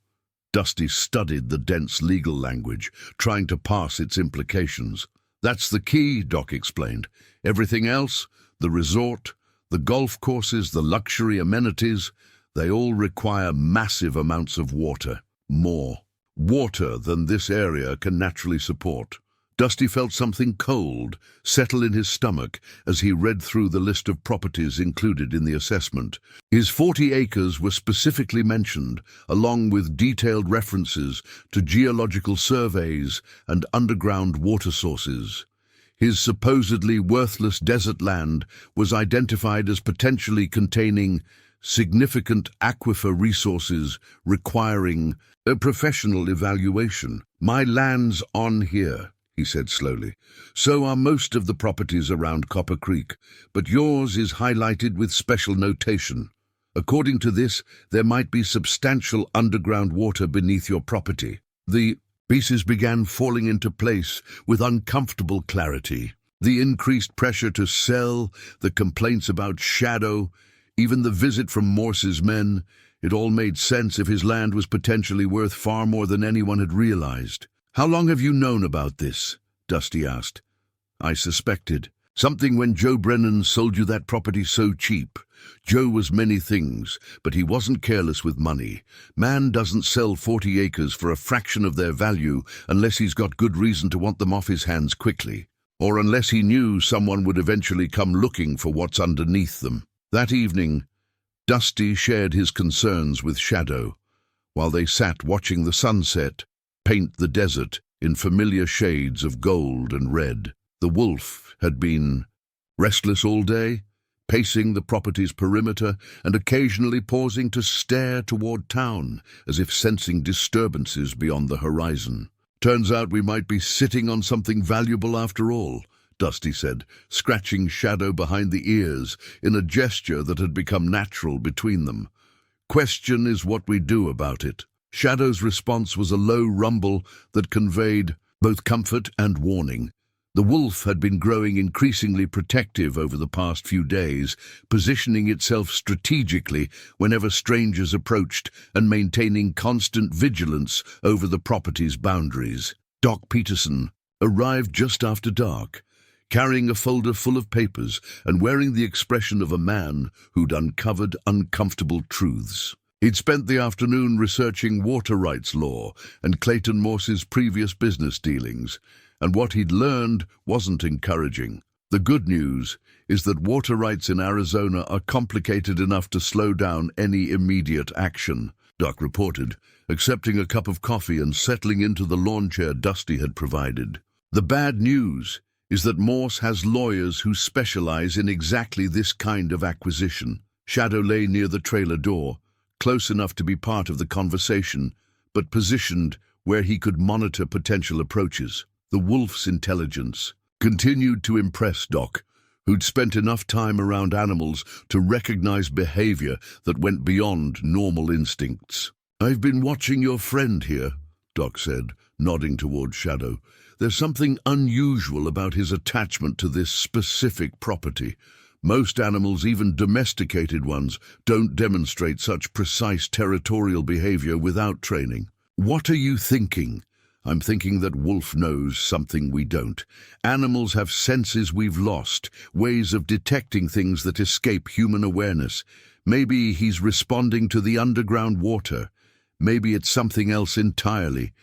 Dusty studied the dense legal language, trying to parse its implications. "That's the key," Doc explained. "Everything else, the resort, the golf courses, the luxury amenities, they all require massive amounts of water. More water than this area can naturally support." Dusty felt something cold settle in his stomach as he read through the list of properties included in the assessment. His 40 acres were specifically mentioned, along with detailed references to geological surveys and underground water sources. His supposedly worthless desert land was identified as potentially containing significant aquifer resources requiring a professional evaluation. "My land's on here," he said slowly. "So are most of the properties around Copper Creek, but yours is highlighted with special notation. According to this, there might be substantial underground water beneath your property." The pieces began falling into place with uncomfortable clarity. The increased pressure to sell, the complaints about Shadow, even the visit from Morse's men, it all made sense if his land was potentially worth far more than anyone had realized. "How long have you known about this?" Dusty asked. "I suspected. Something when Joe Brennan sold you that property so cheap. Joe was many things, but he wasn't careless with money. Man doesn't sell 40 acres for a fraction of their value unless he's got good reason to want them off his hands quickly, or unless he knew someone would eventually come looking for what's underneath them." That evening, Dusty shared his concerns with Shadow, while they sat watching the sunset paint the desert in familiar shades of gold and red. The wolf had been restless all day, pacing the property's perimeter and occasionally pausing to stare toward town, as if sensing disturbances beyond the horizon. "Turns out we might be sitting on something valuable after all," Dusty said, scratching Shadow behind the ears in a gesture that had become natural between them. Question is what we do about it. Shadow's response was a low rumble that conveyed both comfort and warning. The wolf had been growing increasingly protective over the past few days, positioning itself strategically whenever strangers approached and maintaining constant vigilance over the property's boundaries. Doc Peterson arrived just after dark, carrying a folder full of papers and wearing the expression of a man who'd uncovered uncomfortable truths. He'd spent the afternoon researching water rights law and Clayton Morse's previous business dealings, and what he'd learned wasn't encouraging. The good news is that water rights in Arizona are complicated enough to slow down any immediate action, Doc reported, accepting a cup of coffee and settling into the lawn chair Dusty had provided. The bad news is that Morse has lawyers who specialize in exactly this kind of acquisition. Shadow lay near the trailer door, close enough to be part of the conversation, but positioned where he could monitor potential approaches. The wolf's intelligence continued to impress Doc, who'd spent enough time around animals to recognize behavior that went beyond normal instincts. "I've been watching your friend here," Doc said, nodding toward Shadow. "There's something unusual about his attachment to this specific property. Most animals, even domesticated ones, don't demonstrate such precise territorial behavior without training." "What are you thinking?" "I'm thinking that Wolf knows something we don't. Animals have senses we've lost, ways of detecting things that escape human awareness. Maybe he's responding to the underground water. Maybe it's something else entirely."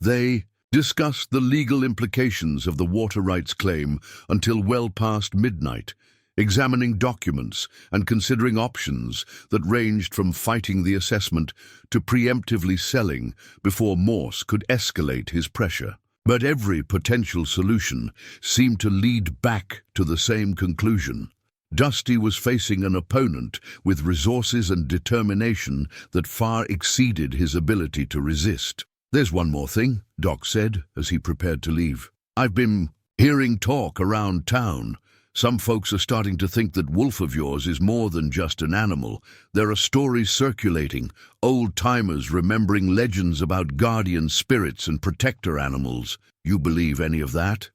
They discussed the legal implications of the water rights claim until well past midnight, examining documents and considering options that ranged from fighting the assessment to preemptively selling before Morse could escalate his pressure. But every potential solution seemed to lead back to the same conclusion. Dusty was facing an opponent with resources and determination that far exceeded his ability to resist. "There's one more thing," Doc said as he prepared to leave. "I've been hearing talk around town. Some folks are starting to think that Wolf of yours is more than just an animal. There are stories circulating, old-timers remembering legends about guardian spirits and protector animals. You believe any of that?"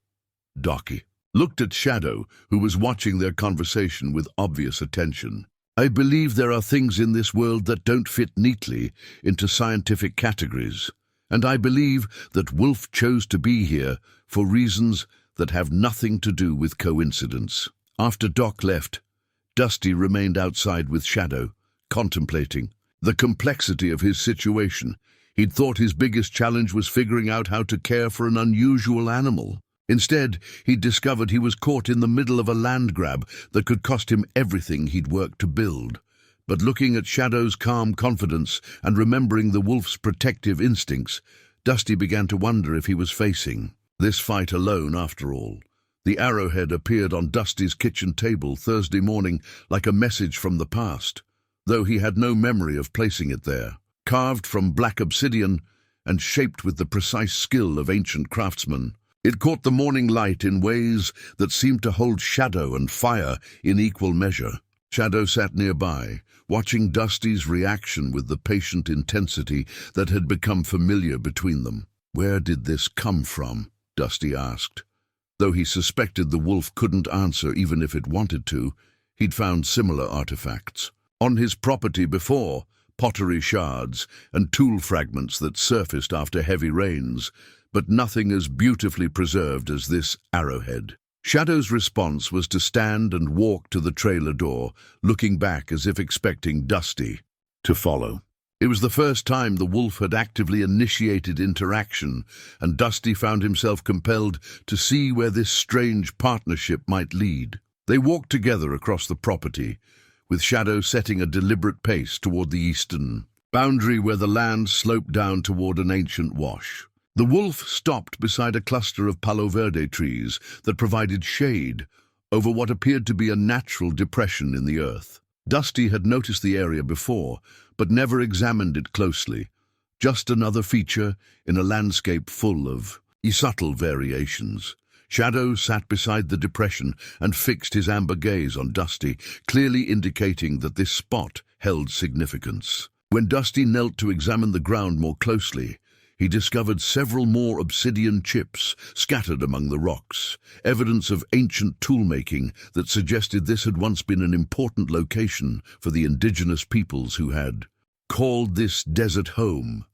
Docky looked at Shadow, who was watching their conversation with obvious attention. "I believe there are things in this world that don't fit neatly into scientific categories, and I believe that Wolf chose to be here for reasons that have nothing to do with coincidence." After Doc left, Dusty remained outside with Shadow, contemplating the complexity of his situation. He'd thought his biggest challenge was figuring out how to care for an unusual animal. Instead, he'd discovered he was caught in the middle of a land grab that could cost him everything he'd worked to build. But looking at Shadow's calm confidence and remembering the wolf's protective instincts, Dusty began to wonder if he was facing this fight alone after all. The arrowhead appeared on Dusty's kitchen table Thursday morning like a message from the past, though he had no memory of placing it there. Carved from black obsidian and shaped with the precise skill of ancient craftsmen, it caught the morning light in ways that seemed to hold shadow and fire in equal measure. Shadow sat nearby, watching Dusty's reaction with the patient intensity that had become familiar between them. "Where did this come from?" Dusty asked. Though he suspected the wolf couldn't answer even if it wanted to, he'd found similar artifacts on his property before, pottery shards and tool fragments that surfaced after heavy rains, but nothing as beautifully preserved as this arrowhead. Shadow's response was to stand and walk to the trailer door, looking back as if expecting Dusty to follow. It was the first time the wolf had actively initiated interaction, and Dusty found himself compelled to see where this strange partnership might lead. They walked together across the property, with Shadow setting a deliberate pace toward the eastern boundary where the land sloped down toward an ancient wash. The wolf stopped beside a cluster of Palo Verde trees that provided shade over what appeared to be a natural depression in the earth. Dusty had noticed the area before, but never examined it closely. Just another feature in a landscape full of subtle variations. Shadow sat beside the depression and fixed his amber gaze on Dusty, clearly indicating that this spot held significance. When Dusty knelt to examine the ground more closely, he discovered several more obsidian chips scattered among the rocks, evidence of ancient tool-making that suggested this had once been an important location for the indigenous peoples who had called this desert home.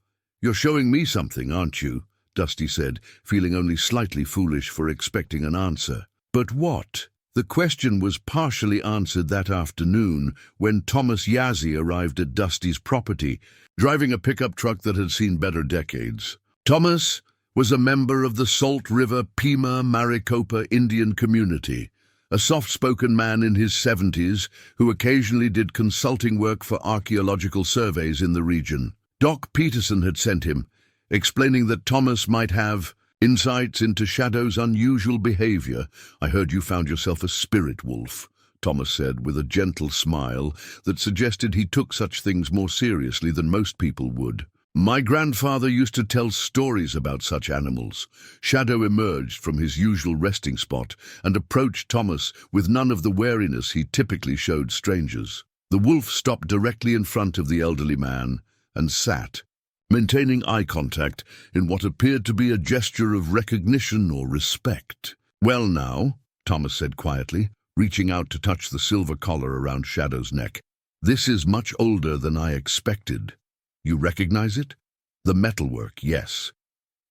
"You're showing me something, aren't you?" Dusty said, feeling only slightly foolish for expecting an answer. But what? The question was partially answered that afternoon when Thomas Yazzie arrived at Dusty's property, driving a pickup truck that had seen better decades. Thomas was a member of the Salt River Pima Maricopa Indian community, a soft-spoken man in his 70s who occasionally did consulting work for archaeological surveys in the region. Doc Peterson had sent him, explaining that Thomas might have insights into Shadow's unusual behavior. "I heard you found yourself a spirit wolf," Thomas said with a gentle smile that suggested he took such things more seriously than most people would. "My grandfather used to tell stories about such animals." Shadow emerged from his usual resting spot and approached Thomas with none of the wariness he typically showed strangers. The wolf stopped directly in front of the elderly man and sat, maintaining eye contact in what appeared to be a gesture of recognition or respect. "Well now," Thomas said quietly, reaching out to touch the silver collar around Shadow's neck. "This is much older than I expected. You recognize it?" "The metalwork, yes.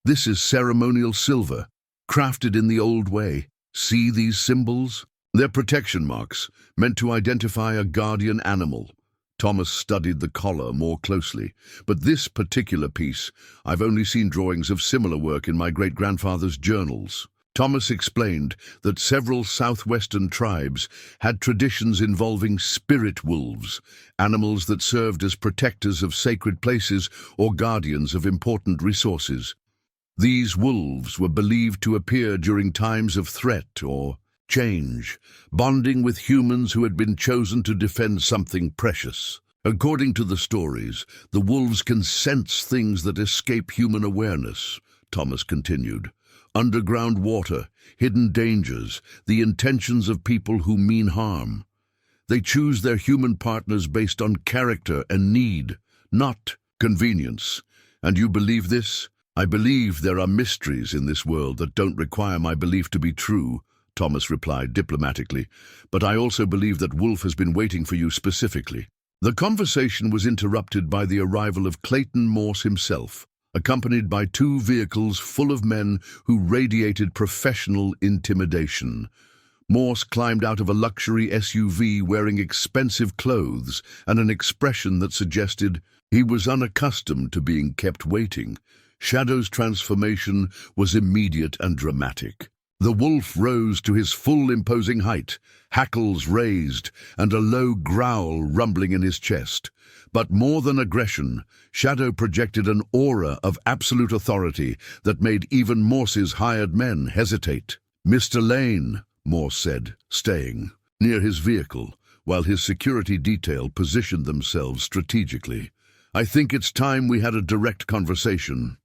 This is ceremonial silver, crafted in the old way. See these symbols? They're protection marks, meant to identify a guardian animal." Thomas studied the collar more closely. "But this particular piece, I've only seen drawings of similar work in my great-grandfather's journals." Thomas explained that several southwestern tribes had traditions involving spirit wolves, animals that served as protectors of sacred places or guardians of important resources. These wolves were believed to appear during times of threat or change, bonding with humans who had been chosen to defend something precious. "According to the stories, the wolves can sense things that escape human awareness," Thomas continued. "Underground water, hidden dangers, the intentions of people who mean harm. They choose their human partners based on character and need, not convenience. And you believe this?" "I believe there are mysteries in this world that don't require my belief to be true," Thomas replied diplomatically, "but I also believe that Wolf has been waiting for you specifically." The conversation was interrupted by the arrival of Clayton Morse himself, accompanied by two vehicles full of men who radiated professional intimidation. Morse climbed out of a luxury SUV wearing expensive clothes and an expression that suggested he was unaccustomed to being kept waiting. Shadow's transformation was immediate and dramatic. The wolf rose to his full imposing height, hackles raised, and a low growl rumbling in his chest. But more than aggression, Shadow projected an aura of absolute authority that made even Morse's hired men hesitate. "Mr. Lane," Morse said, staying near his vehicle, while his security detail positioned themselves strategically. "I think it's time we had a direct conversation."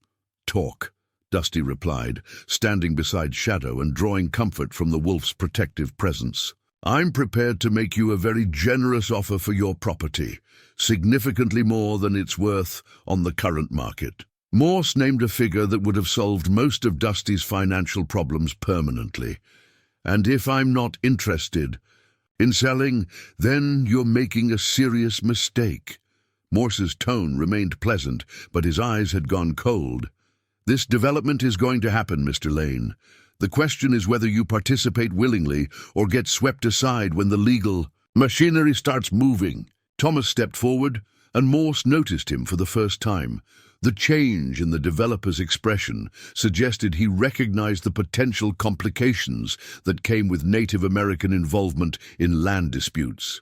"Talk," Dusty replied, standing beside Shadow and drawing comfort from the wolf's protective presence. "I'm prepared to make you a very generous offer for your property, significantly more than it's worth on the current market." Morse named a figure that would have solved most of Dusty's financial problems permanently. "And if I'm not interested in selling, then you're making a serious mistake." Morse's tone remained pleasant, but his eyes had gone cold. "This development is going to happen, Mr. Lane. The question is whether you participate willingly or get swept aside when the legal machinery starts moving." Thomas stepped forward, and Morse noticed him for the first time. The change in the developer's expression suggested he recognized the potential complications that came with Native American involvement in land disputes.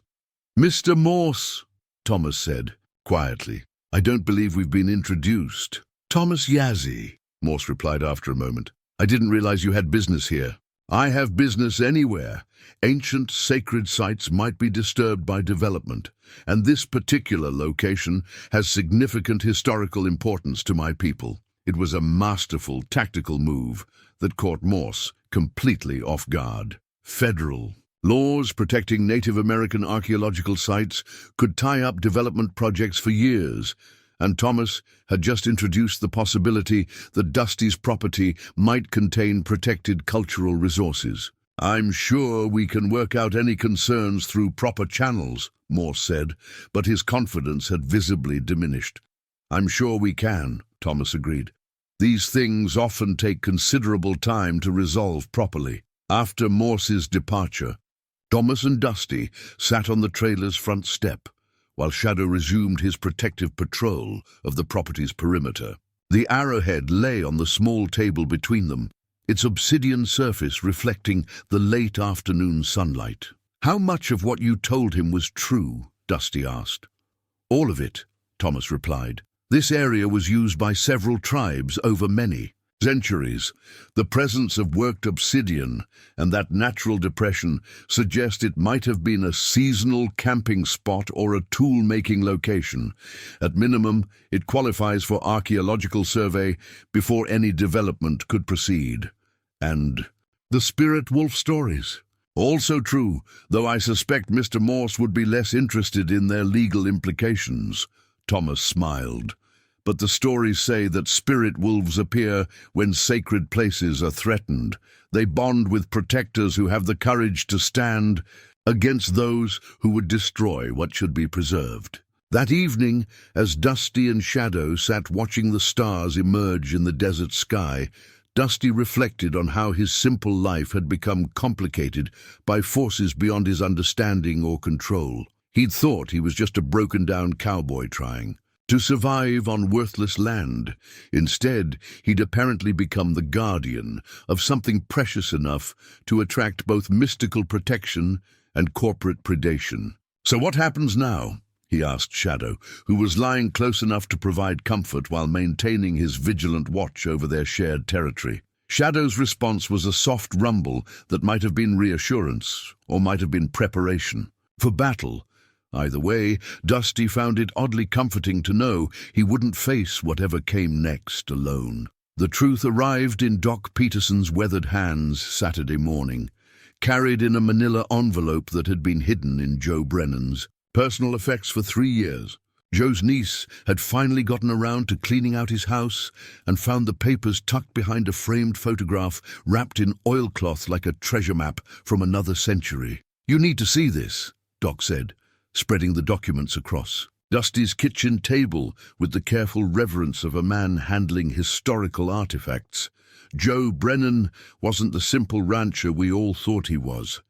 "Mr. Morse," Thomas said, quietly, "I don't believe we've been introduced." "Thomas Yazzie," Morse replied after a moment. "I didn't realize you had business here." "I have business anywhere. Ancient sacred sites might be disturbed by development, and this particular location has significant historical importance to my people." It was a masterful tactical move that caught Morse completely off guard. "Federal Laws protecting Native American archaeological sites could tie up development projects for years, and Thomas had just introduced the possibility that Dusty's property might contain protected cultural resources. "I'm sure we can work out any concerns through proper channels," Morse said, but his confidence had visibly diminished. "I'm sure we can," Thomas agreed. "These things often take considerable time to resolve properly." After Morse's departure, Thomas and Dusty sat on the trailer's front step, while Shadow resumed his protective patrol of the property's perimeter. The arrowhead lay on the small table between them, its obsidian surface reflecting the late afternoon sunlight. "How much of what you told him was true?" Dusty asked. "All of it," Thomas replied. "This area was used by several tribes over many centuries. The presence of worked obsidian and that natural depression suggest it might have been a seasonal camping spot or a tool-making location. At minimum, it qualifies for archaeological survey before any development could proceed." And the spirit wolf stories? "Also true, though I suspect Mr. Morse would be less interested in their legal implications." Thomas smiled. "But the stories say that spirit wolves appear when sacred places are threatened. They bond with protectors who have the courage to stand against those who would destroy what should be preserved." That evening, as Dusty and Shadow sat watching the stars emerge in the desert sky, Dusty reflected on how his simple life had become complicated by forces beyond his understanding or control. He'd thought he was just a broken-down cowboy trying to survive on worthless land. Instead, he'd apparently become the guardian of something precious enough to attract both mystical protection and corporate predation. "So what happens now?" he asked Shadow, who was lying close enough to provide comfort while maintaining his vigilant watch over their shared territory. Shadow's response was a soft rumble that might have been reassurance, or might have been preparation for battle. Either way, Dusty found it oddly comforting to know he wouldn't face whatever came next alone. The truth arrived in Doc Peterson's weathered hands Saturday morning, carried in a manila envelope that had been hidden in Joe Brennan's personal effects for 3 years. Joe's niece had finally gotten around to cleaning out his house and found the papers tucked behind a framed photograph wrapped in oilcloth like a treasure map from another century. "You need to see this," Doc said, spreading the documents across Dusty's kitchen table with the careful reverence of a man handling historical artifacts. Joe Brennan wasn't the simple rancher we all thought he was.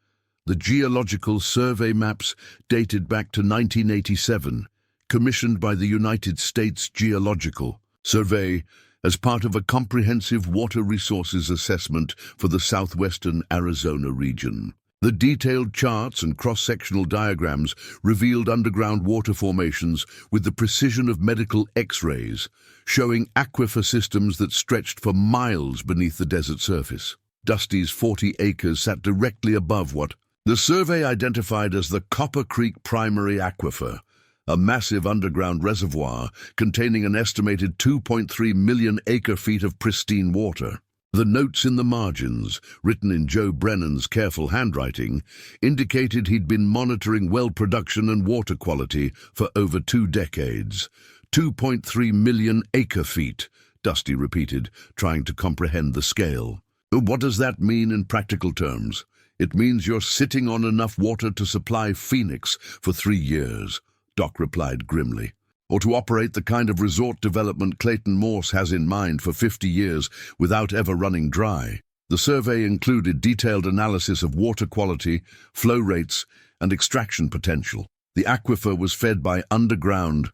The geological survey maps dated back to 1987, commissioned by the United States Geological Survey as part of a comprehensive water resources assessment for the southwestern Arizona region. The detailed charts and cross-sectional diagrams revealed underground water formations with the precision of medical X-rays, showing aquifer systems that stretched for miles beneath the desert surface. Dusty's 40 acres sat directly above what the survey identified as the Copper Creek Primary Aquifer, a massive underground reservoir containing an estimated 2.3 million acre-feet of pristine water. The notes in the margins, written in Joe Brennan's careful handwriting, indicated he'd been monitoring well production and water quality for over 2 decades. 2.3 million acre-feet, Dusty repeated, trying to comprehend the scale. "What does that mean in practical terms?" "It means you're sitting on enough water to supply Phoenix for 3 years, Doc replied grimly. "Or to operate the kind of resort development Clayton Morse has in mind for 50 years without ever running dry." The survey included detailed analysis of water quality, flow rates, and extraction potential. The aquifer was fed by underground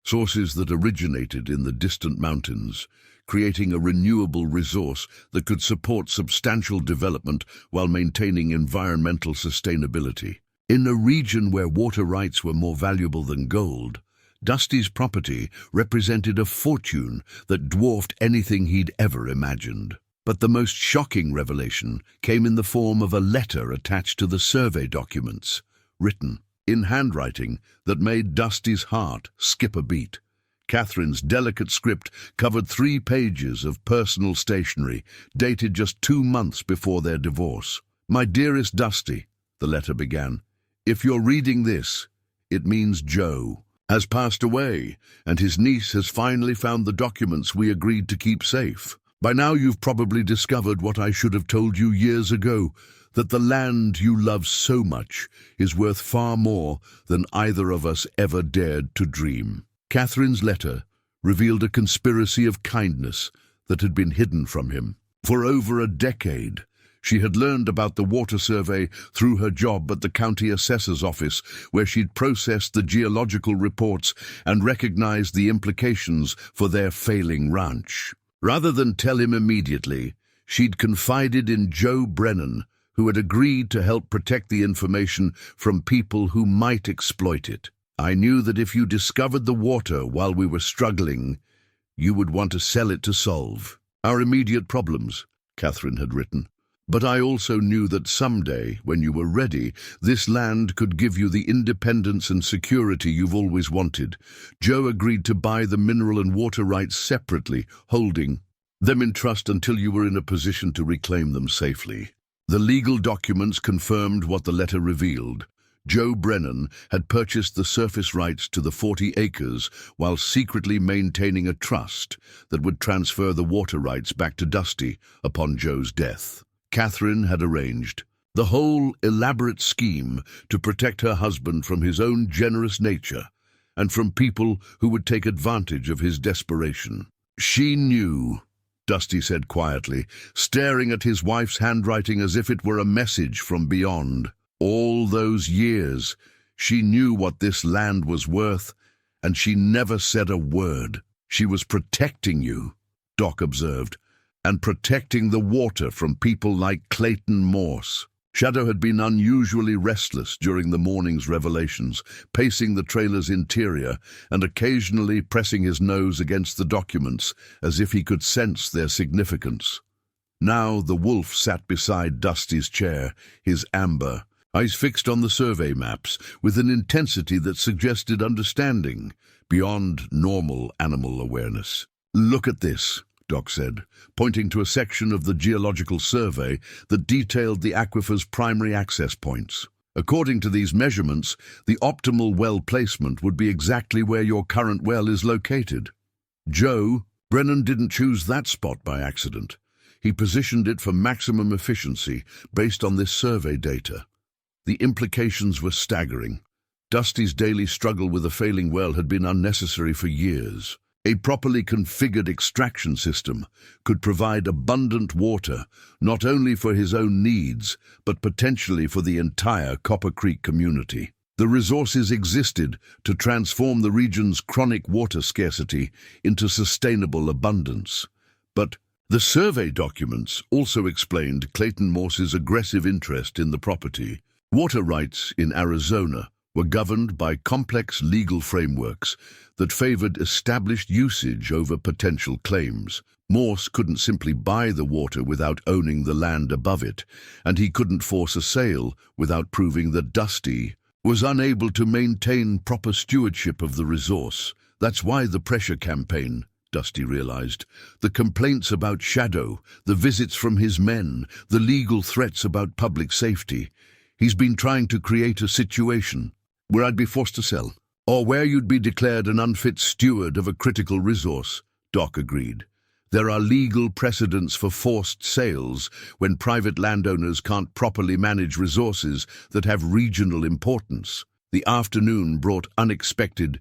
sources that originated in the distant mountains, creating a renewable resource that could support substantial development while maintaining environmental sustainability. In a region where water rights were more valuable than gold, Dusty's property represented a fortune that dwarfed anything he'd ever imagined. But the most shocking revelation came in the form of a letter attached to the survey documents, written in handwriting that made Dusty's heart skip a beat. Catherine's delicate script covered 3 pages of personal stationery, dated just 2 months before their divorce. "My dearest Dusty," the letter began. If you're reading this, it means Joe has passed away, and his niece has finally found the documents we agreed to keep safe. By now you've probably discovered what I should have told you years ago, that the land you love so much is worth far more than either of us ever dared to dream. Catherine's letter revealed a conspiracy of kindness that had been hidden from him. For over a decade, she had learned about the water survey through her job at the county assessor's office, where she'd processed the geological reports and recognized the implications for their failing ranch. Rather than tell him immediately, she'd confided in Joe Brennan, who had agreed to help protect the information from people who might exploit it. I knew that if you discovered the water while we were struggling, you would want to sell it to solve our immediate problems, Catherine had written. But I also knew that someday, when you were ready, this land could give you the independence and security you've always wanted. Joe agreed to buy the mineral and water rights separately, holding them in trust until you were in a position to reclaim them safely. The legal documents confirmed what the letter revealed. Joe Brennan had purchased the surface rights to the 40 acres while secretly maintaining a trust that would transfer the water rights back to Dusty upon Joe's death. Catherine had arranged the whole elaborate scheme to protect her husband from his own generous nature and from people who would take advantage of his desperation. She knew, Dusty said quietly, staring at his wife's handwriting as if it were a message from beyond. All those years, she knew what this land was worth, and she never said a word. She was protecting you, Doc observed, and protecting the water from people like Clayton Morse. Shadow had been unusually restless during the morning's revelations, pacing the trailer's interior and occasionally pressing his nose against the documents as if he could sense their significance. Now the wolf sat beside Dusty's chair, his amber eyes fixed on the survey maps with an intensity that suggested understanding beyond normal animal awareness. "Look at this," Doc said, pointing to a section of the geological survey that detailed the aquifer's primary access points. According to these measurements, the optimal well placement would be exactly where your current well is located. Joe Brennan didn't choose that spot by accident. He positioned it for maximum efficiency based on this survey data. The implications were staggering. Dusty's daily struggle with a failing well had been unnecessary for years. A properly configured extraction system could provide abundant water, not only for his own needs, but potentially for the entire Copper Creek community. The resources existed to transform the region's chronic water scarcity into sustainable abundance. But the survey documents also explained Clayton Morse's aggressive interest in the property. Water rights in Arizona were governed by complex legal frameworks that favored established usage over potential claims. Morse couldn't simply buy the water without owning the land above it, and he couldn't force a sale without proving that Dusty was unable to maintain proper stewardship of the resource. That's why the pressure campaign, Dusty realized. The complaints about Shadow, the visits from his men, the legal threats about public safety. He's been trying to create a situation where I'd be forced to sell, or where you'd be declared an unfit steward of a critical resource, Doc agreed. There are legal precedents for forced sales when private landowners can't properly manage resources that have regional importance. The afternoon brought unexpected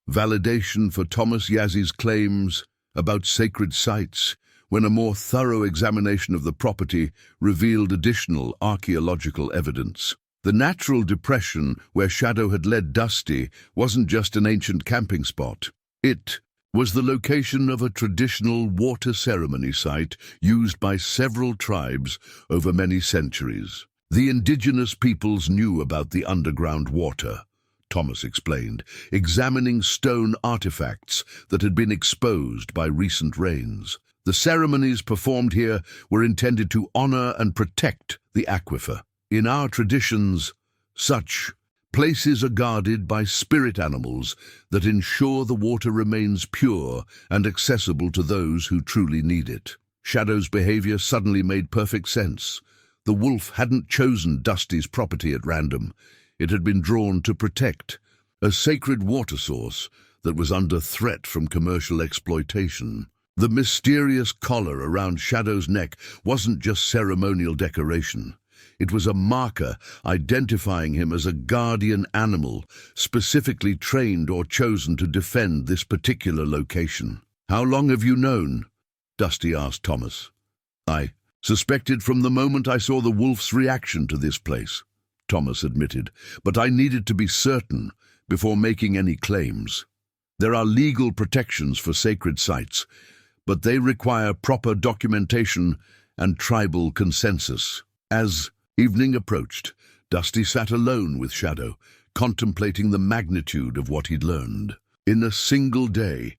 validation for Thomas Yazzy's claims about sacred sites, when a more thorough examination of the property revealed additional archaeological evidence. The natural depression where Shadow had led Dusty wasn't just an ancient camping spot. It was the location of a traditional water ceremony site used by several tribes over many centuries. The indigenous peoples knew about the underground water, Thomas explained, examining stone artifacts that had been exposed by recent rains. The ceremonies performed here were intended to honor and protect the aquifer. In our traditions, such places are guarded by spirit animals that ensure the water remains pure and accessible to those who truly need it. Shadow's behavior suddenly made perfect sense. The wolf hadn't chosen Dusty's property at random. It had been drawn to protect a sacred water source that was under threat from commercial exploitation. The mysterious collar around Shadow's neck wasn't just ceremonial decoration. It was a marker identifying him as a guardian animal, specifically trained or chosen to defend this particular location. "How long have you known?" Dusty asked Thomas. "I suspected from the moment I saw the wolf's reaction to this place," Thomas admitted, "but I needed to be certain before making any claims. There are legal protections for sacred sites, but they require proper documentation and tribal consensus." As evening approached, Dusty sat alone with Shadow, contemplating the magnitude of what he'd learned. In a single day,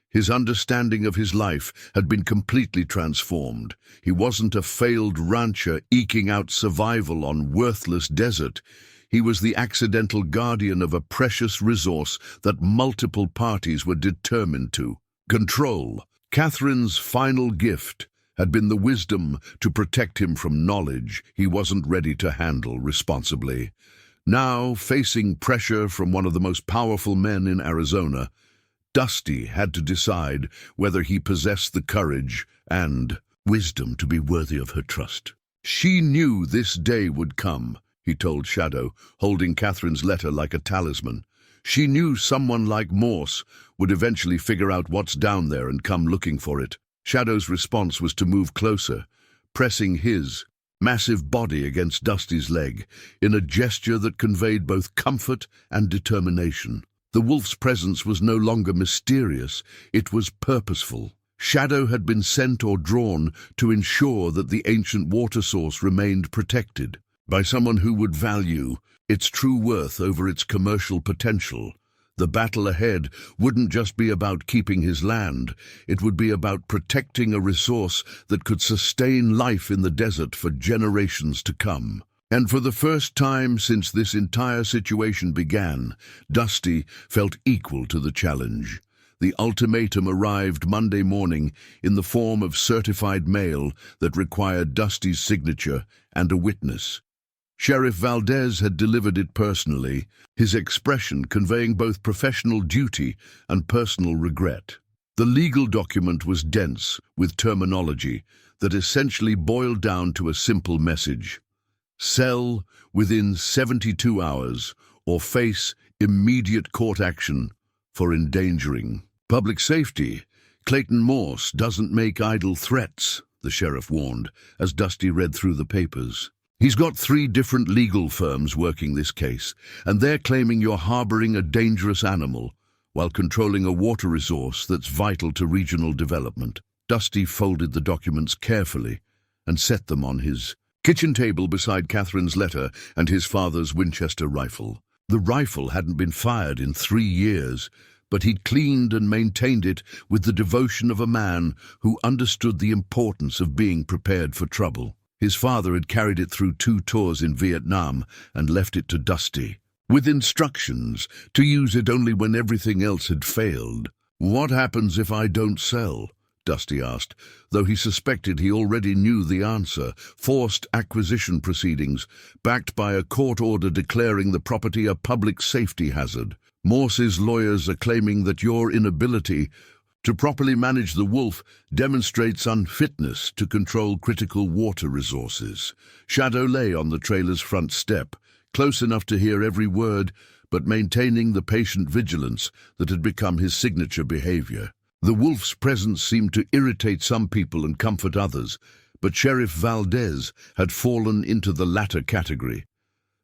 his understanding of his life had been completely transformed. He wasn't a failed rancher eking out survival on worthless desert. He was the accidental guardian of a precious resource that multiple parties were determined to control. Catherine's final gift had been the wisdom to protect him from knowledge he wasn't ready to handle responsibly. Now, facing pressure from one of the most powerful men in Arizona, Dusty had to decide whether he possessed the courage and wisdom to be worthy of her trust. She knew this day would come, he told Shadow, holding Catherine's letter like a talisman. She knew someone like Morse would eventually figure out what's down there and come looking for it. Shadow's response was to move closer, pressing his massive body against Dusty's leg in a gesture that conveyed both comfort and determination. The wolf's presence was no longer mysterious, it was purposeful. Shadow had been sent or drawn to ensure that the ancient water source remained protected by someone who would value its true worth over its commercial potential. The battle ahead wouldn't just be about keeping his land, it would be about protecting a resource that could sustain life in the desert for generations to come. And for the first time since this entire situation began, Dusty felt equal to the challenge. The ultimatum arrived Monday morning in the form of certified mail that required Dusty's signature and a witness. Sheriff Valdez had delivered it personally, his expression conveying both professional duty and personal regret. The legal document was dense with terminology that essentially boiled down to a simple message: sell within 72 hours or face immediate court action for endangering public safety. Clayton Morse doesn't make idle threats, the sheriff warned, as Dusty read through the papers. He's got 3 different legal firms working this case, and they're claiming you're harboring a dangerous animal while controlling a water resource that's vital to regional development. Dusty folded the documents carefully and set them on his kitchen table beside Catherine's letter and his father's Winchester rifle. The rifle hadn't been fired in 3 years, but he'd cleaned and maintained it with the devotion of a man who understood the importance of being prepared for trouble. His father had carried it through 2 tours in Vietnam and left it to Dusty, with instructions to use it only when everything else had failed. "What happens if I don't sell?" Dusty asked, though he suspected he already knew the answer. Forced acquisition proceedings, backed by a court order declaring the property a public safety hazard. Morse's lawyers are claiming that your inability to properly manage the wolf demonstrates unfitness to control critical water resources. Shadow lay on the trailer's front step, close enough to hear every word, but maintaining the patient vigilance that had become his signature behavior. The wolf's presence seemed to irritate some people and comfort others, but Sheriff Valdez had fallen into the latter category.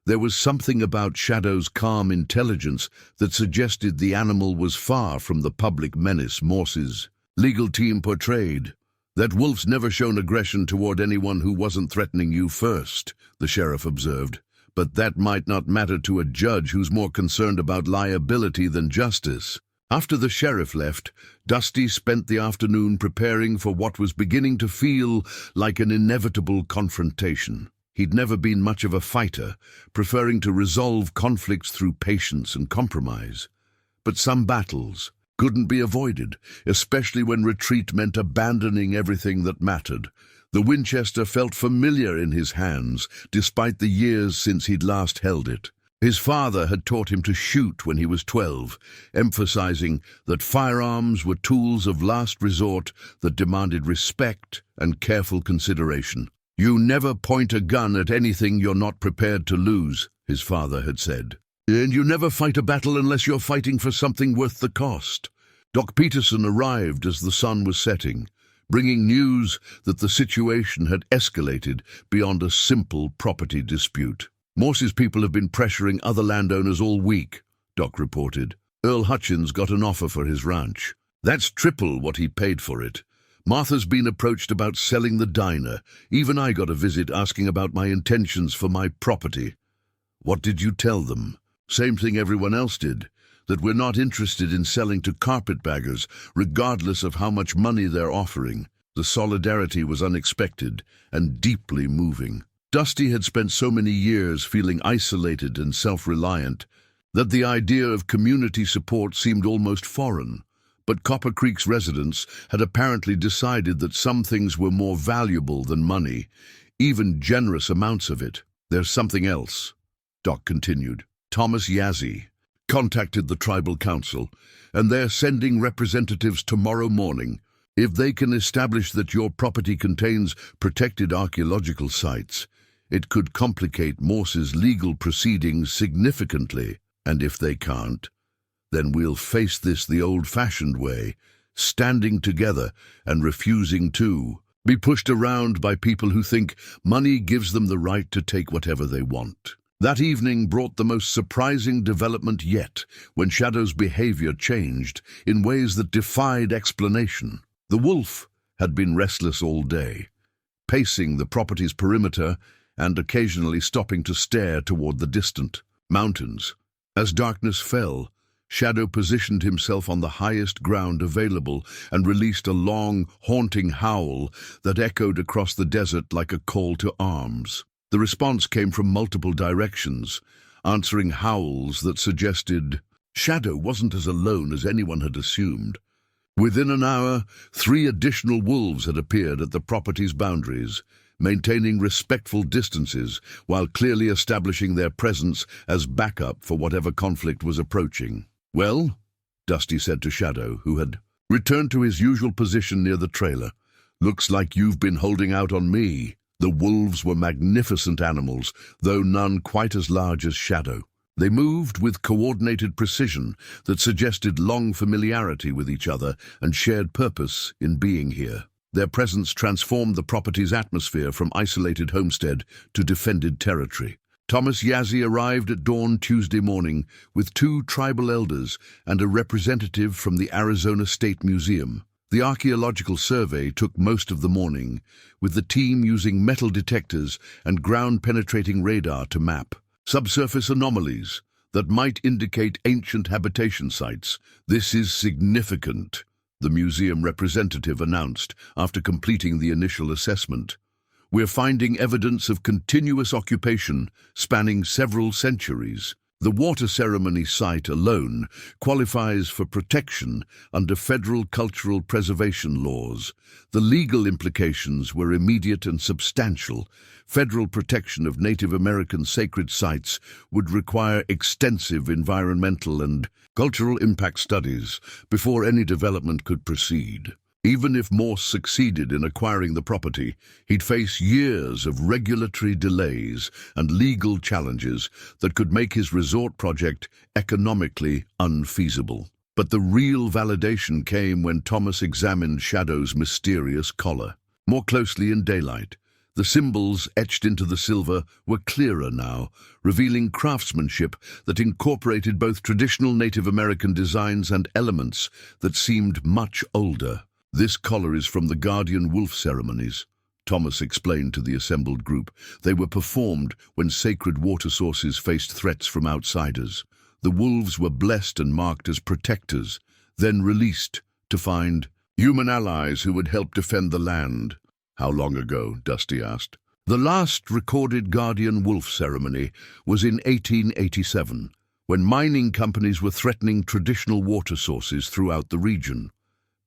There was something about Shadow's calm intelligence that suggested the animal was far from the public menace Morse's legal team portrayed. "That wolf's never shown aggression toward anyone who wasn't threatening you first," the sheriff observed. "But that might not matter to a judge who's more concerned about liability than justice." After the sheriff left, Dusty spent the afternoon preparing for what was beginning to feel like an inevitable confrontation. He'd never been much of a fighter, preferring to resolve conflicts through patience and compromise. But some battles couldn't be avoided, especially when retreat meant abandoning everything that mattered. The Winchester felt familiar in his hands, despite the years since he'd last held it. His father had taught him to shoot when he was 12, emphasizing that firearms were tools of last resort that demanded respect and careful consideration. "You never point a gun at anything you're not prepared to lose," his father had said. "And you never fight a battle unless you're fighting for something worth the cost." Doc Peterson arrived as the sun was setting, bringing news that the situation had escalated beyond a simple property dispute. "Morse's people have been pressuring other landowners all week," Doc reported. "Earl Hutchins got an offer for his ranch. That's triple what he paid for it. Martha's been approached about selling the diner. Even I got a visit asking about my intentions for my property." "What did you tell them?" "Same thing everyone else did. That we're not interested in selling to carpetbaggers, regardless of how much money they're offering." The solidarity was unexpected and deeply moving. Dusty had spent so many years feeling isolated and self-reliant that the idea of community support seemed almost foreign. But Copper Creek's residents had apparently decided that some things were more valuable than money, even generous amounts of it. "There's something else," Doc continued. "Thomas Yazzie contacted the tribal council, and they're sending representatives tomorrow morning. If they can establish that your property contains protected archaeological sites, it could complicate Morse's legal proceedings significantly. And if they can't, then we'll face this the old-fashioned way, standing together and refusing to be pushed around by people who think money gives them the right to take whatever they want." That evening brought the most surprising development yet, when Shadow's behavior changed in ways that defied explanation. The wolf had been restless all day, pacing the property's perimeter and occasionally stopping to stare toward the distant mountains. As darkness fell, Shadow positioned himself on the highest ground available and released a long, haunting howl that echoed across the desert like a call to arms. The response came from multiple directions, answering howls that suggested Shadow wasn't as alone as anyone had assumed. Within an hour, 3 additional wolves had appeared at the property's boundaries, maintaining respectful distances while clearly establishing their presence as backup for whatever conflict was approaching. "Well," Dusty said to Shadow, who had returned to his usual position near the trailer, "looks like you've been holding out on me." The wolves were magnificent animals, though none quite as large as Shadow. They moved with coordinated precision that suggested long familiarity with each other and shared purpose in being here. Their presence transformed the property's atmosphere from isolated homestead to defended territory. Thomas Yazzie arrived at dawn Tuesday morning with 2 tribal elders and a representative from the Arizona State Museum. The archaeological survey took most of the morning, with the team using metal detectors and ground-penetrating radar to map subsurface anomalies that might indicate ancient habitation sites. "This is significant," the museum representative announced after completing the initial assessment. "We're finding evidence of continuous occupation spanning several centuries." The water ceremony site alone qualifies for protection under federal cultural preservation laws. The legal implications were immediate and substantial. Federal protection of Native American sacred sites would require extensive environmental and cultural impact studies before any development could proceed. Even if Morse succeeded in acquiring the property, he'd face years of regulatory delays and legal challenges that could make his resort project economically unfeasible. But the real validation came when Thomas examined Shadow's mysterious collar more closely in daylight. The symbols etched into the silver were clearer now, revealing craftsmanship that incorporated both traditional Native American designs and elements that seemed much older. "This collar is from the guardian wolf ceremonies," Thomas explained to the assembled group. "They were performed when sacred water sources faced threats from outsiders. The wolves were blessed and marked as protectors, then released to find human allies who would help defend the land." "How long ago?" Dusty asked. "The last recorded guardian wolf ceremony was in 1887, when mining companies were threatening traditional water sources throughout the region.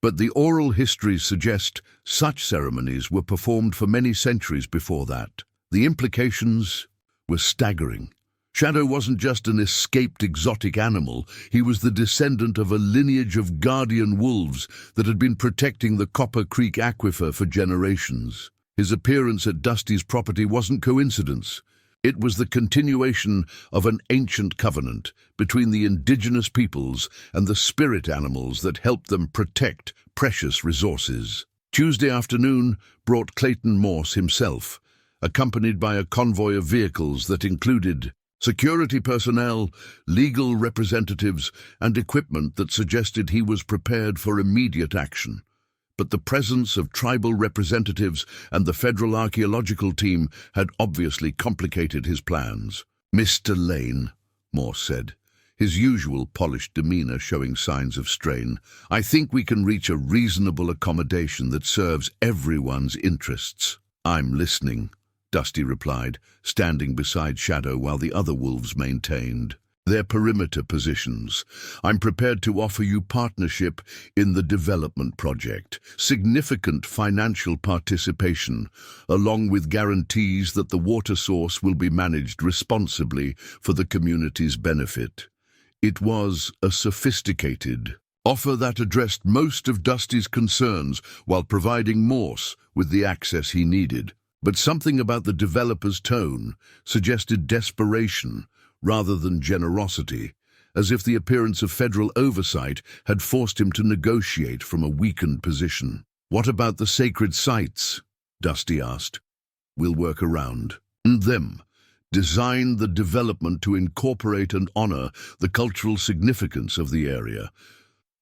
But the oral histories suggest such ceremonies were performed for many centuries before that. The implications were staggering. Shadow wasn't just an escaped exotic animal, he was the descendant of a lineage of guardian wolves that had been protecting the Copper Creek aquifer for generations. His appearance at Dusty's property wasn't coincidence. It was the continuation of an ancient covenant between the indigenous peoples and the spirit animals that helped them protect precious resources. Tuesday afternoon brought Clayton Morse himself, accompanied by a convoy of vehicles that included security personnel, legal representatives, and equipment that suggested he was prepared for immediate action. But the presence of tribal representatives and the federal archaeological team had obviously complicated his plans. "Mr. Lane," Morse said, his usual polished demeanor showing signs of strain, "I think we can reach a reasonable accommodation that serves everyone's interests." "I'm listening," Dusty replied, standing beside Shadow while the other wolves maintained their perimeter positions. "I'm prepared to offer you partnership in the development project, significant financial participation, along with guarantees that the water source will be managed responsibly for the community's benefit." It was a sophisticated offer that addressed most of Dusty's concerns while providing Morse with the access he needed. But something about the developer's tone suggested desperation rather than generosity, as if the appearance of federal oversight had forced him to negotiate from a weakened position. "What about the sacred sites?" Dusty asked. "We'll work around them. Design the development to incorporate and honor the cultural significance of the area."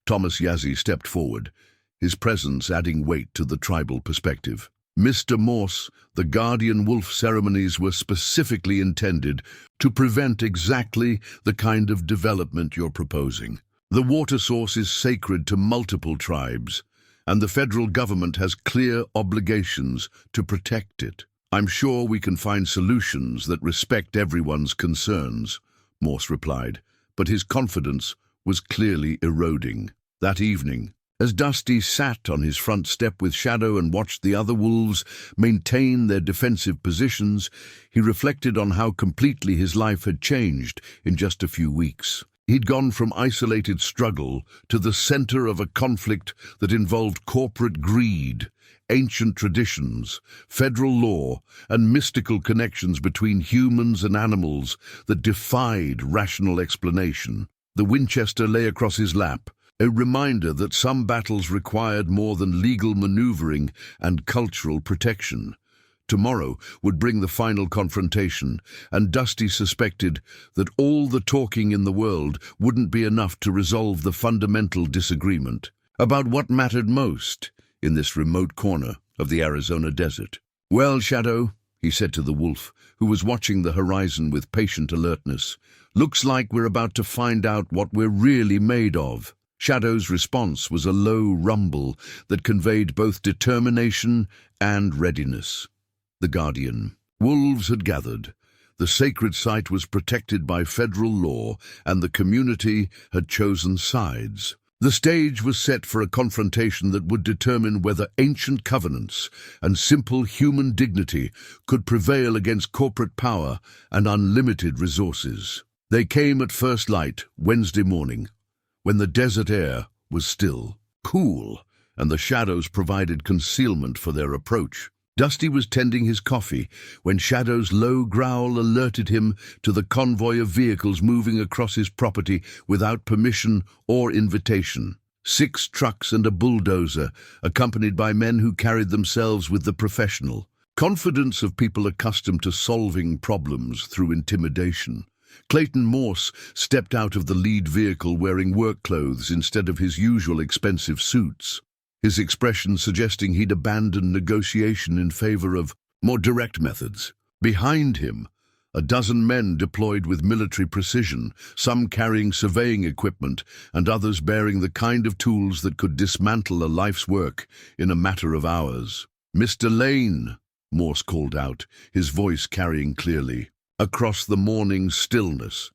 Thomas Yazzie stepped forward, his presence adding weight to the tribal perspective. "Mr. Morse, the guardian wolf ceremonies were specifically intended to prevent exactly the kind of development you're proposing. The water source is sacred to multiple tribes, and the federal government has clear obligations to protect it. I'm sure we can find solutions that respect everyone's concerns," Morse replied, but his confidence was clearly eroding. That evening, as Dusty sat on his front step with Shadow and watched the other wolves maintain their defensive positions, he reflected on how completely his life had changed in just a few weeks. He'd gone from isolated struggle to the center of a conflict that involved corporate greed, ancient traditions, federal law, and mystical connections between humans and animals that defied rational explanation. The Winchester lay across his lap, a reminder that some battles required more than legal maneuvering and cultural protection. Tomorrow would bring the final confrontation, and Dusty suspected that all the talking in the world wouldn't be enough to resolve the fundamental disagreement about what mattered most in this remote corner of the Arizona desert. "Well, Shadow," he said to the wolf, who was watching the horizon with patient alertness, "looks like we're about to find out what we're really made of." Shadow's response was a low rumble that conveyed both determination and readiness. The guardian wolves had gathered. The sacred site was protected by federal law, and the community had chosen sides. The stage was set for a confrontation that would determine whether ancient covenants and simple human dignity could prevail against corporate power and unlimited resources. They came at first light Wednesday morning, when the desert air was still, cool, and the shadows provided concealment for their approach. Dusty was tending his coffee when Shadow's low growl alerted him to the convoy of vehicles moving across his property without permission or invitation. 6 trucks and a bulldozer, accompanied by men who carried themselves with the professional confidence of people accustomed to solving problems through intimidation. Clayton Morse stepped out of the lead vehicle wearing work clothes instead of his usual expensive suits, his expression suggesting he'd abandoned negotiation in favor of more direct methods. Behind him, a dozen men deployed with military precision, some carrying surveying equipment and others bearing the kind of tools that could dismantle a life's work in a matter of hours. "Mr. Lane," Morse called out, his voice carrying clearly across the morning stillness.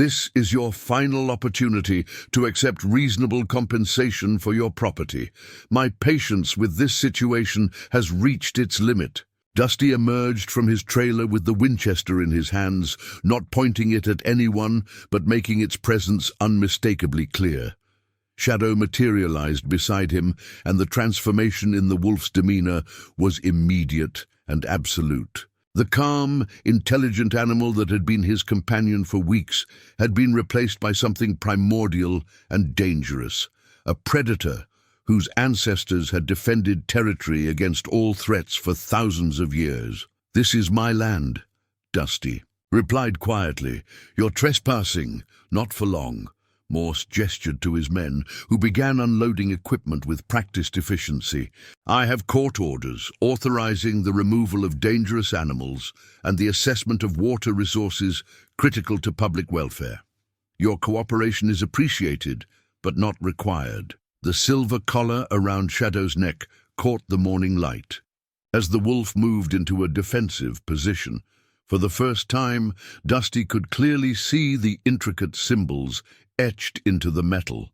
This is your final opportunity to accept reasonable compensation for your property. My patience with this situation has reached its limit." Dusty emerged from his trailer with the Winchester in his hands, not pointing it at anyone, but making its presence unmistakably clear. Shadow materialized beside him, and the transformation in the wolf's demeanor was immediate and absolute. The calm, intelligent animal that had been his companion for weeks had been replaced by something primordial and dangerous, a predator whose ancestors had defended territory against all threats for thousands of years. "This is my land," Dusty replied quietly. "You're trespassing, not for long." Morse gestured to his men, who began unloading equipment with practiced efficiency. "I have court orders authorizing the removal of dangerous animals and the assessment of water resources critical to public welfare. Your cooperation is appreciated, but not required." The silver collar around Shadow's neck caught the morning light. As the wolf moved into a defensive position, for the first time, Dusty could clearly see the intricate symbols etched into the metal,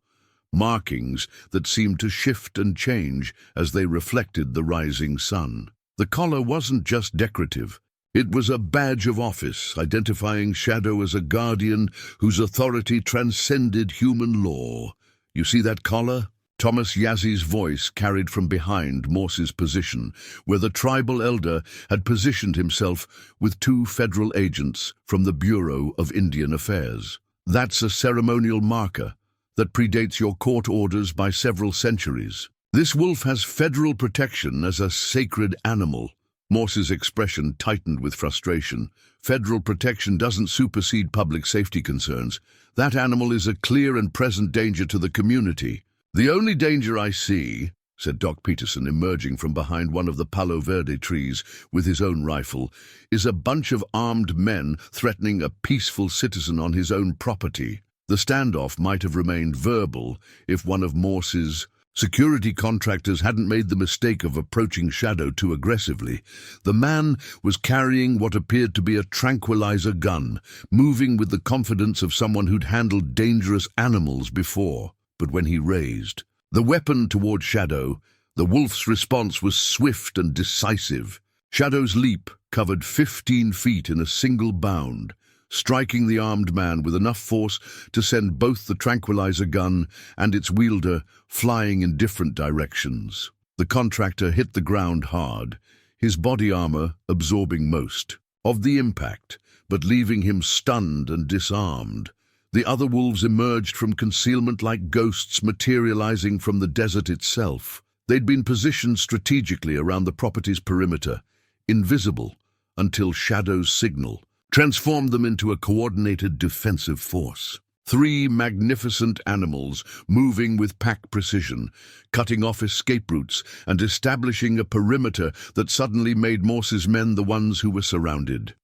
markings that seemed to shift and change as they reflected the rising sun. The collar wasn't just decorative. It was a badge of office, identifying Shadow as a guardian whose authority transcended human law. "You see that collar?" Thomas Yazzy's voice carried from behind Morse's position, where the tribal elder had positioned himself with 2 federal agents from the Bureau of Indian Affairs. "That's a ceremonial marker that predates your court orders by several centuries. This wolf has federal protection as a sacred animal." Morse's expression tightened with frustration. "Federal protection doesn't supersede public safety concerns. That animal is a clear and present danger to the community." "The only danger I see," said Doc Peterson, emerging from behind one of the Palo Verde trees with his own rifle, "is a bunch of armed men threatening a peaceful citizen on his own property." The standoff might have remained verbal if one of Morse's security contractors hadn't made the mistake of approaching Shadow too aggressively. The man was carrying what appeared to be a tranquilizer gun, moving with the confidence of someone who'd handled dangerous animals before. But when he raised the weapon toward Shadow, the wolf's response was swift and decisive. Shadow's leap covered 15 feet in a single bound, striking the armed man with enough force to send both the tranquilizer gun and its wielder flying in different directions. The contractor hit the ground hard, his body armor absorbing most of the impact, but leaving him stunned and disarmed. The other wolves emerged from concealment like ghosts materializing from the desert itself. They'd been positioned strategically around the property's perimeter, invisible until Shadow's signal transformed them into a coordinated defensive force. 3 magnificent animals moving with pack precision, cutting off escape routes and establishing a perimeter that suddenly made Morse's men the ones who were surrounded.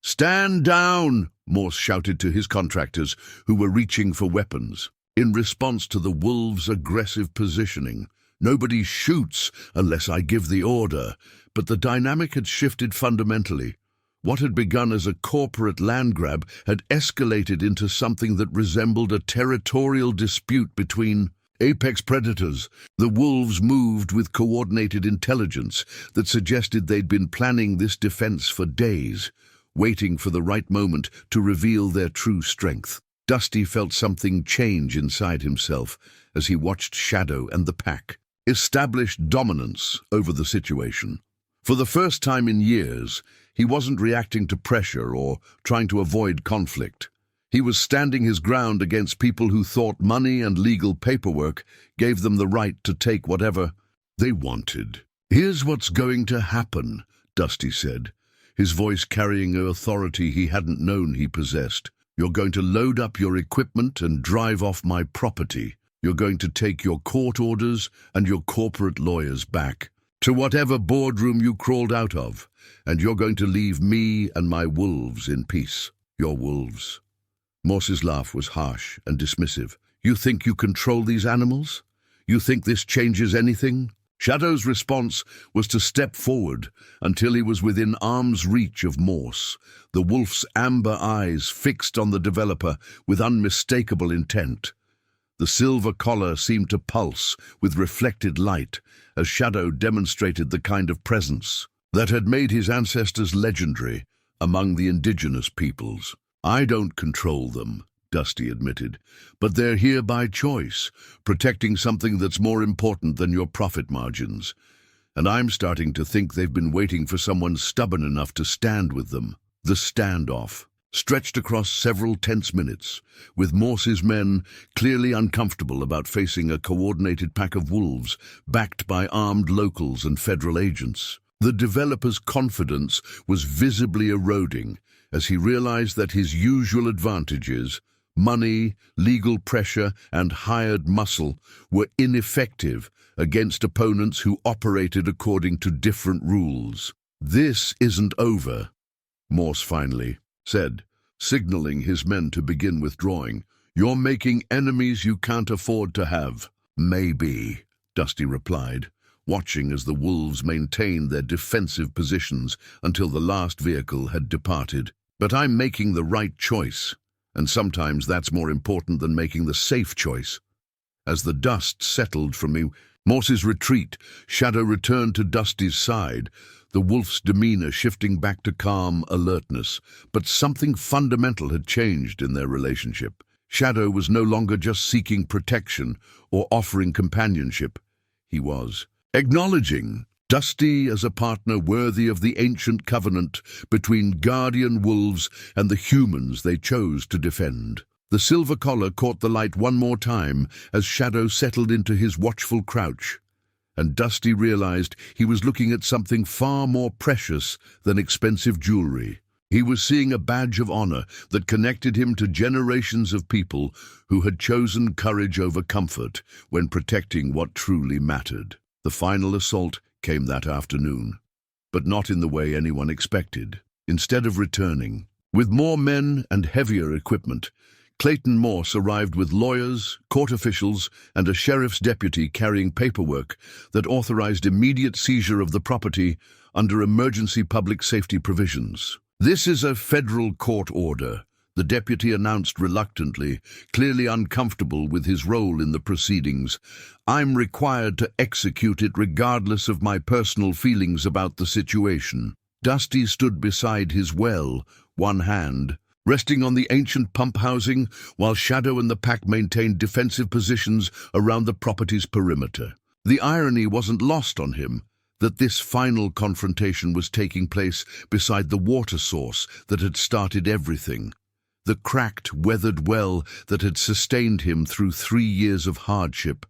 "Stand down!" Morse shouted to his contractors, who were reaching for weapons. In response to the wolves' aggressive positioning, "Nobody shoots unless I give the order." But the dynamic had shifted fundamentally. What had begun as a corporate land grab had escalated into something that resembled a territorial dispute between apex predators. The wolves moved with coordinated intelligence that suggested they'd been planning this defense for days, waiting for the right moment to reveal their true strength. Dusty felt something change inside himself as he watched Shadow and the pack establish dominance over the situation. For the first time in years, he wasn't reacting to pressure or trying to avoid conflict. He was standing his ground against people who thought money and legal paperwork gave them the right to take whatever they wanted. "Here's what's going to happen," Dusty said, his voice carrying an authority he hadn't known he possessed. "You're going to load up your equipment and drive off my property. You're going to take your court orders and your corporate lawyers back to whatever boardroom you crawled out of, and you're going to leave me and my wolves in peace." "Your wolves?" Morse's laugh was harsh and dismissive. "You think you control these animals? You think this changes anything?" Shadow's response was to step forward until he was within arm's reach of Morse, the wolf's amber eyes fixed on the developer with unmistakable intent. The silver collar seemed to pulse with reflected light as Shadow demonstrated the kind of presence that had made his ancestors legendary among the indigenous peoples. "I don't control them," Dusty admitted, "but they're here by choice, protecting something that's more important than your profit margins. And I'm starting to think they've been waiting for someone stubborn enough to stand with them." The standoff stretched across several tense minutes, with Morse's men clearly uncomfortable about facing a coordinated pack of wolves backed by armed locals and federal agents. The developer's confidence was visibly eroding as he realized that his usual advantages, money, legal pressure, and hired muscle, were ineffective against opponents who operated according to different rules. "This isn't over," Morse finally said, signaling his men to begin withdrawing. "You're making enemies you can't afford to have." "Maybe," Dusty replied, watching as the wolves maintained their defensive positions until the last vehicle had departed. "But I'm making the right choice. And sometimes that's more important than making the safe choice." As the dust settled from Morse's retreat, Shadow returned to Dusty's side, the wolf's demeanor shifting back to calm alertness. But something fundamental had changed in their relationship. Shadow was no longer just seeking protection or offering companionship. He was acknowledging Dusty as a partner worthy of the ancient covenant between guardian wolves and the humans they chose to defend. The silver collar caught the light one more time as Shadow settled into his watchful crouch, and Dusty realized he was looking at something far more precious than expensive jewelry. He was seeing a badge of honor that connected him to generations of people who had chosen courage over comfort when protecting what truly mattered. The final assault came that afternoon, but not in the way anyone expected. Instead of returning, with more men and heavier equipment, Clayton Morse arrived with lawyers, court officials, and a sheriff's deputy carrying paperwork that authorized immediate seizure of the property under emergency public safety provisions. "This is a federal court order," the deputy announced reluctantly, clearly uncomfortable with his role in the proceedings. "I'm required to execute it regardless of my personal feelings about the situation." Dusty stood beside his well, one hand resting on the ancient pump housing, while Shadow and the pack maintained defensive positions around the property's perimeter. The irony wasn't lost on him that this final confrontation was taking place beside the water source that had started everything, the cracked, weathered well that had sustained him through 3 years of hardship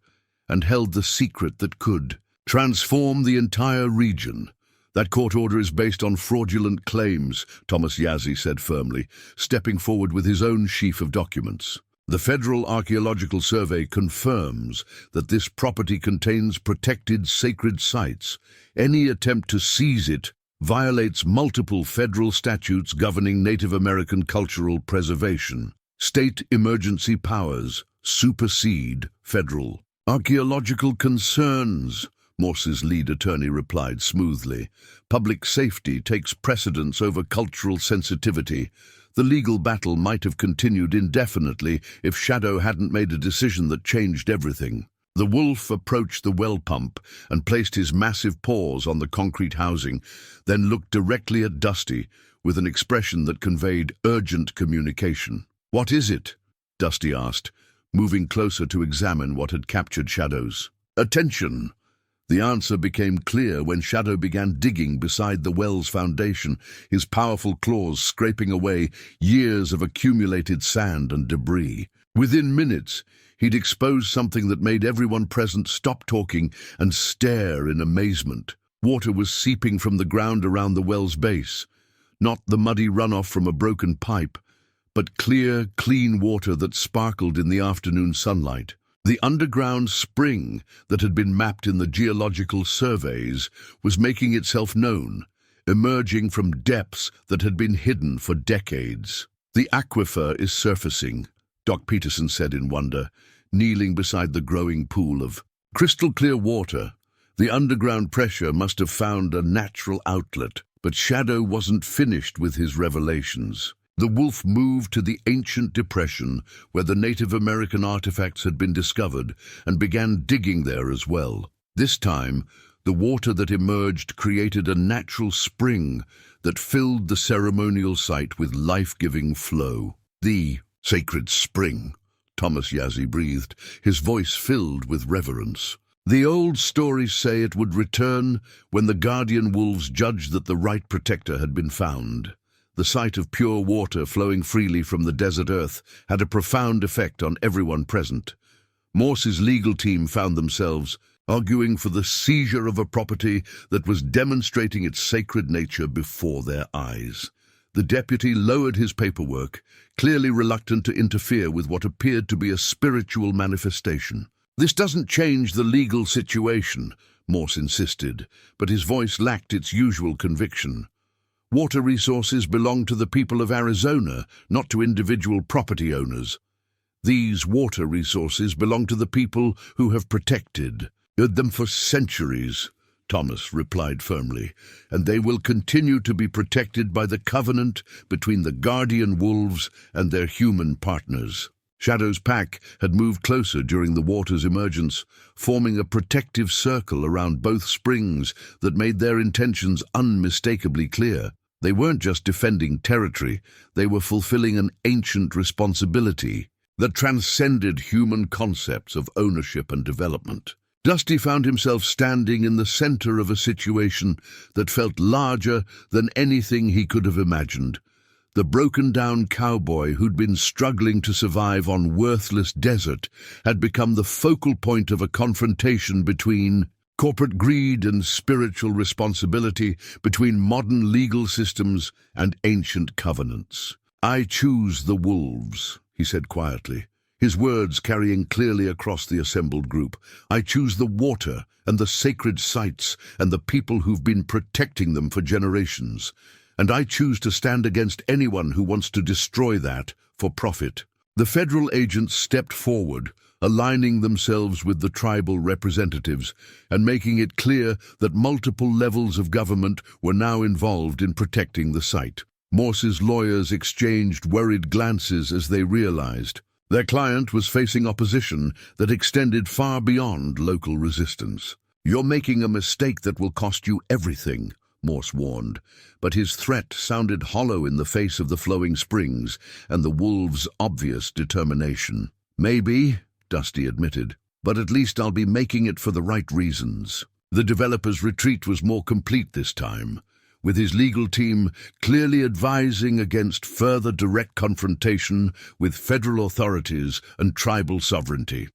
and held the secret that could transform the entire region. "That court order is based on fraudulent claims," Thomas Yazzie said firmly, stepping forward with his own sheaf of documents. "The Federal Archaeological Survey confirms that this property contains protected sacred sites. Any attempt to seize it violates multiple federal statutes governing Native American cultural preservation. State emergency powers supersede federal archaeological concerns," Morse's lead attorney replied smoothly. "Public safety takes precedence over cultural sensitivity. The legal battle might have continued indefinitely if Shadow hadn't made a decision that changed everything." The wolf approached the well pump and placed his massive paws on the concrete housing, then looked directly at Dusty with an expression that conveyed urgent communication. "What is it?" Dusty asked, moving closer to examine what had captured Shadow's attention. The answer became clear when Shadow began digging beside the well's foundation, his powerful claws scraping away years of accumulated sand and debris. Within minutes, he'd exposed something that made everyone present stop talking and stare in amazement. Water was seeping from the ground around the well's base, not the muddy runoff from a broken pipe, but clear, clean water that sparkled in the afternoon sunlight. The underground spring that had been mapped in the geological surveys was making itself known, emerging from depths that had been hidden for decades. "The aquifer is surfacing," Doc Peterson said in wonder, kneeling beside the growing pool of crystal-clear water The underground pressure must have found a natural outlet, but Shadow wasn't finished with his revelations. The wolf moved to the ancient depression where the Native American artifacts had been discovered and began digging there as well. This time, the water that emerged created a natural spring that filled the ceremonial site with life-giving flow. "The sacred spring," Thomas Yazzie breathed, his voice filled with reverence. "The old stories say it would return when the guardian wolves judged that the right protector had been found." The sight of pure water flowing freely from the desert earth had a profound effect on everyone present. Morse's legal team found themselves arguing for the seizure of a property that was demonstrating its sacred nature before their eyes. The deputy lowered his paperwork, clearly reluctant to interfere with what appeared to be a spiritual manifestation. "This doesn't change the legal situation," Morse insisted, but his voice lacked its usual conviction. "Water resources belong to the people of Arizona, not to individual property owners. These water resources belong to the people who have protected them for centuries," Thomas replied firmly, "and they will continue to be protected by the covenant between the guardian wolves and their human partners." Shadow's pack had moved closer during the water's emergence, forming a protective circle around both springs that made their intentions unmistakably clear. They weren't just defending territory, they were fulfilling an ancient responsibility that transcended human concepts of ownership and development. Dusty found himself standing in the center of a situation that felt larger than anything he could have imagined. The broken-down cowboy who'd been struggling to survive on worthless desert had become the focal point of a confrontation between corporate greed and spiritual responsibility, between modern legal systems and ancient covenants. "I choose the wolves," he said quietly, his words carrying clearly across the assembled group. "I choose the water and the sacred sites and the people who've been protecting them for generations. And I choose to stand against anyone who wants to destroy that for profit." The federal agents stepped forward, aligning themselves with the tribal representatives and making it clear that multiple levels of government were now involved in protecting the site. Morse's lawyers exchanged worried glances as they realized their client was facing opposition that extended far beyond local resistance. "You're making a mistake that will cost you everything," Morse warned, but his threat sounded hollow in the face of the flowing springs and the wolves' obvious determination. "Maybe," Dusty admitted, "but at least I'll be making it for the right reasons." The developer's retreat was more complete this time, with his legal team clearly advising against further direct confrontation with federal authorities and tribal sovereignty.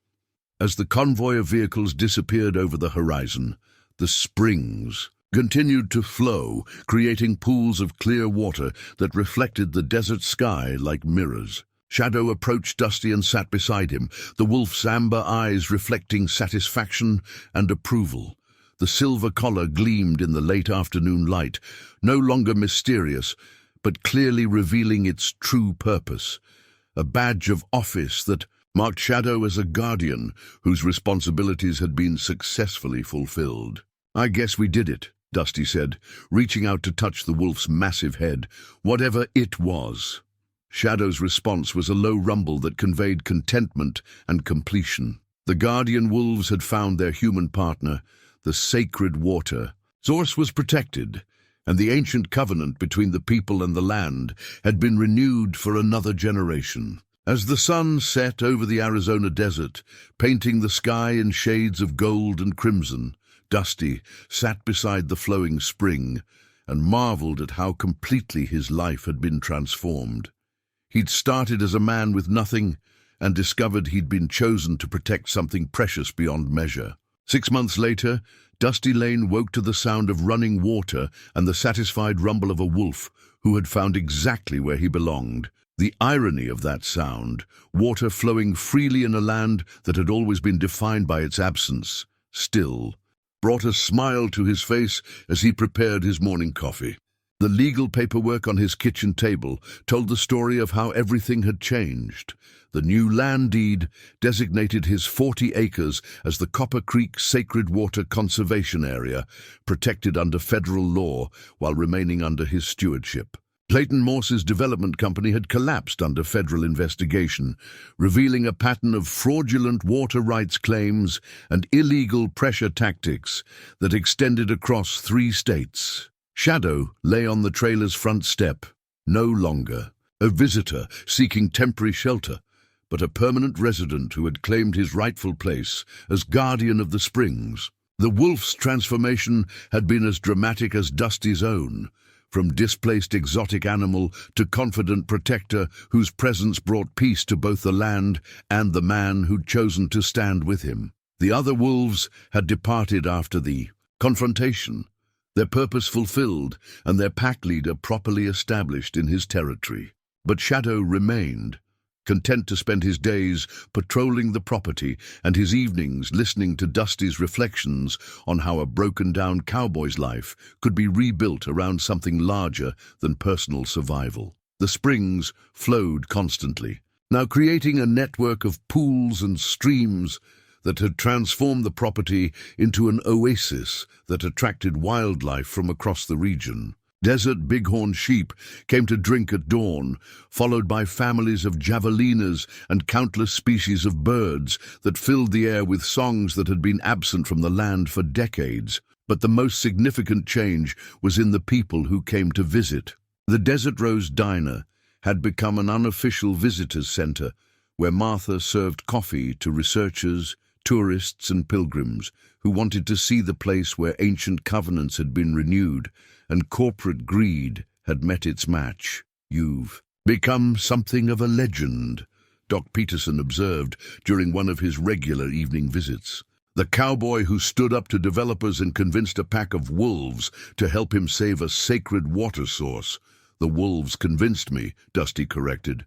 As the convoy of vehicles disappeared over the horizon, the springs continued to flow, creating pools of clear water that reflected the desert sky like mirrors. Shadow approached Dusty and sat beside him, the wolf's amber eyes reflecting satisfaction and approval. The silver collar gleamed in the late afternoon light, no longer mysterious, but clearly revealing its true purpose, a badge of office that marked Shadow as a guardian whose responsibilities had been successfully fulfilled. "I guess we did it," Dusty said, reaching out to touch the wolf's massive head, whatever it was. Shadow's response was a low rumble that conveyed contentment and completion. The guardian wolves had found their human partner, the sacred water. Source was protected, and the ancient covenant between the people and the land had been renewed for another generation. As the sun set over the Arizona desert, painting the sky in shades of gold and crimson, Dusty sat beside the flowing spring and marveled at how completely his life had been transformed. He'd started as a man with nothing and discovered he'd been chosen to protect something precious beyond measure. 6 months later, Dusty Lane woke to the sound of running water and the satisfied rumble of a wolf who had found exactly where he belonged. The irony of that sound, water flowing freely in a land that had always been defined by its absence, still brought a smile to his face as he prepared his morning coffee. The legal paperwork on his kitchen table told the story of how everything had changed. The new land deed designated his 40 acres as the Copper Creek Sacred Water Conservation Area, protected under federal law while remaining under his stewardship. Clayton Morse's development company had collapsed under federal investigation, revealing a pattern of fraudulent water rights claims and illegal pressure tactics that extended across 3 states. Shadow lay on the trailer's front step, no longer a visitor seeking temporary shelter, but a permanent resident who had claimed his rightful place as guardian of the springs. The wolf's transformation had been as dramatic as Dusty's own, from displaced exotic animal to confident protector whose presence brought peace to both the land and the man who'd chosen to stand with him. The other wolves had departed after the confrontation, their purpose fulfilled and their pack leader properly established in his territory. But Shadow remained, content to spend his days patrolling the property and his evenings listening to Dusty's reflections on how a broken-down cowboy's life could be rebuilt around something larger than personal survival. The springs flowed constantly, now creating a network of pools and streams that had transformed the property into an oasis that attracted wildlife from across the region. Desert bighorn sheep came to drink at dawn, followed by families of javelinas and countless species of birds that filled the air with songs that had been absent from the land for decades. But the most significant change was in the people who came to visit. The Desert Rose Diner had become an unofficial visitors center where Martha served coffee to researchers, tourists and pilgrims who wanted to see the place where ancient covenants had been renewed and corporate greed had met its match. "You've become something of a legend," Doc Peterson observed during one of his regular evening visits. The cowboy who stood up to developers and convinced a pack of wolves to help him save a sacred water source. "The wolves convinced me," Dusty corrected.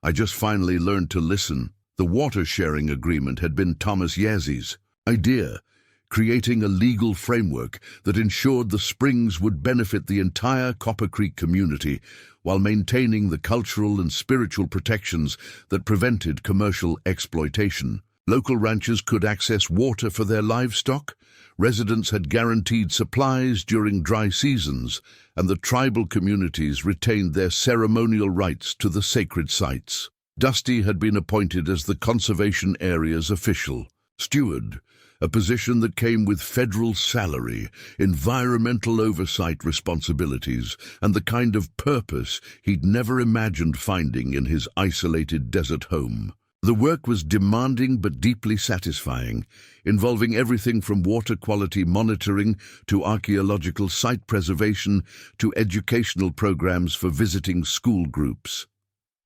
"I just finally learned to listen." The water-sharing agreement had been Thomas Yazzy's idea, creating a legal framework that ensured the springs would benefit the entire Copper Creek community while maintaining the cultural and spiritual protections that prevented commercial exploitation. Local ranchers could access water for their livestock, residents had guaranteed supplies during dry seasons, and the tribal communities retained their ceremonial rights to the sacred sites. Dusty had been appointed as the conservation area's official steward, a position that came with federal salary, environmental oversight responsibilities, and the kind of purpose he'd never imagined finding in his isolated desert home. The work was demanding but deeply satisfying, involving everything from water quality monitoring to archaeological site preservation to educational programs for visiting school groups.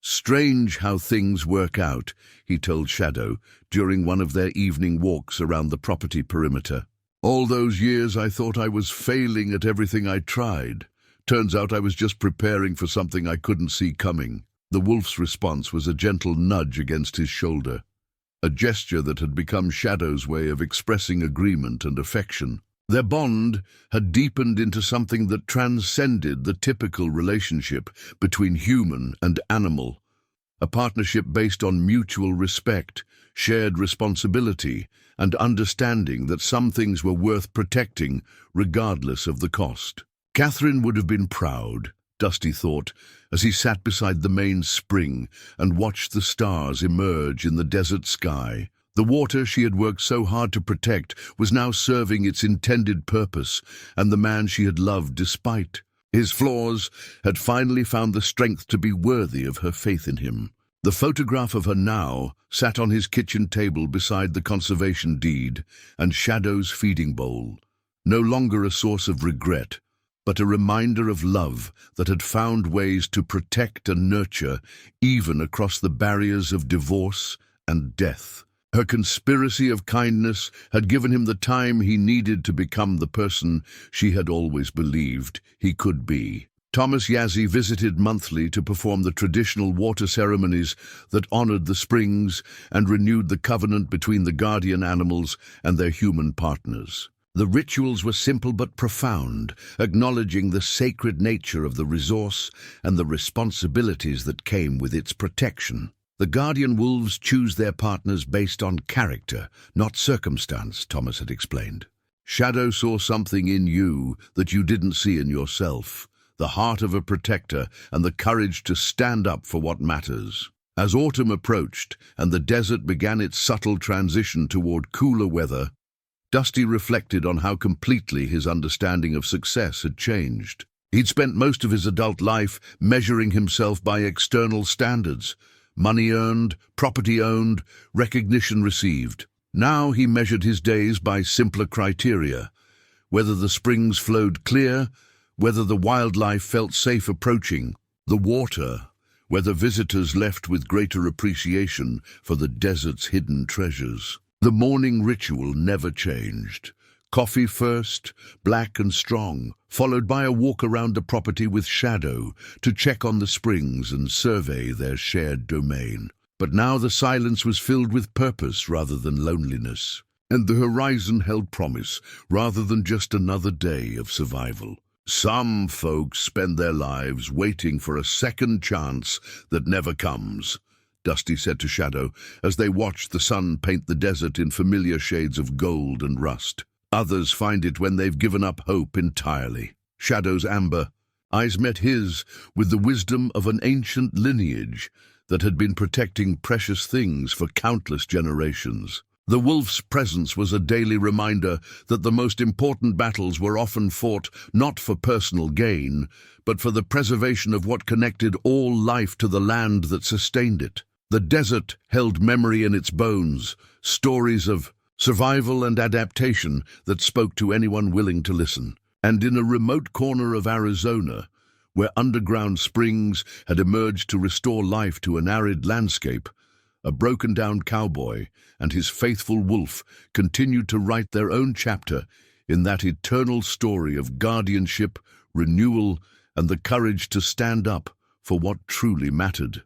"Strange how things work out," he told Shadow during one of their evening walks around the property perimeter. "All those years I thought I was failing at everything I tried. Turns out I was just preparing for something I couldn't see coming." The wolf's response was a gentle nudge against his shoulder, a gesture that had become Shadow's way of expressing agreement and affection. Their bond had deepened into something that transcended the typical relationship between human and animal, a partnership based on mutual respect, shared responsibility, and understanding that some things were worth protecting regardless of the cost. Catherine would have been proud, Dusty thought, as he sat beside the main spring and watched the stars emerge in the desert sky. The water she had worked so hard to protect was now serving its intended purpose, and the man she had loved despite his flaws had finally found the strength to be worthy of her faith in him. The photograph of her now sat on his kitchen table beside the conservation deed and Shadow's feeding bowl, no longer a source of regret, but a reminder of love that had found ways to protect and nurture even across the barriers of divorce and death. Her conspiracy of kindness had given him the time he needed to become the person she had always believed he could be. Thomas Yazzie visited monthly to perform the traditional water ceremonies that honored the springs and renewed the covenant between the guardian animals and their human partners. The rituals were simple but profound, acknowledging the sacred nature of the resource and the responsibilities that came with its protection. The guardian wolves choose their partners based on character, not circumstance, Thomas had explained. Shadow saw something in you that you didn't see in yourself, the heart of a protector and the courage to stand up for what matters. As autumn approached and the desert began its subtle transition toward cooler weather, Dusty reflected on how completely his understanding of success had changed. He'd spent most of his adult life measuring himself by external standards: money earned, property owned, recognition received. Now he measured his days by simpler criteria: whether the springs flowed clear, whether the wildlife felt safe approaching, the water, whether visitors left with greater appreciation for the desert's hidden treasures. The morning ritual never changed. Coffee first, black and strong, followed by a walk around the property with Shadow to check on the springs and survey their shared domain. But now the silence was filled with purpose rather than loneliness, and the horizon held promise rather than just another day of survival. Some folks spend their lives waiting for a second chance that never comes, Dusty said to Shadow as they watched the sun paint the desert in familiar shades of gold and rust. Others find it when they've given up hope entirely. Shadow's amber eyes met his with the wisdom of an ancient lineage that had been protecting precious things for countless generations. The wolf's presence was a daily reminder that the most important battles were often fought not for personal gain, but for the preservation of what connected all life to the land that sustained it. The desert held memory in its bones, stories of survival and adaptation that spoke to anyone willing to listen. And in a remote corner of Arizona, where underground springs had emerged to restore life to an arid landscape, a broken-down cowboy and his faithful wolf continued to write their own chapter in that eternal story of guardianship, renewal, and the courage to stand up for what truly mattered.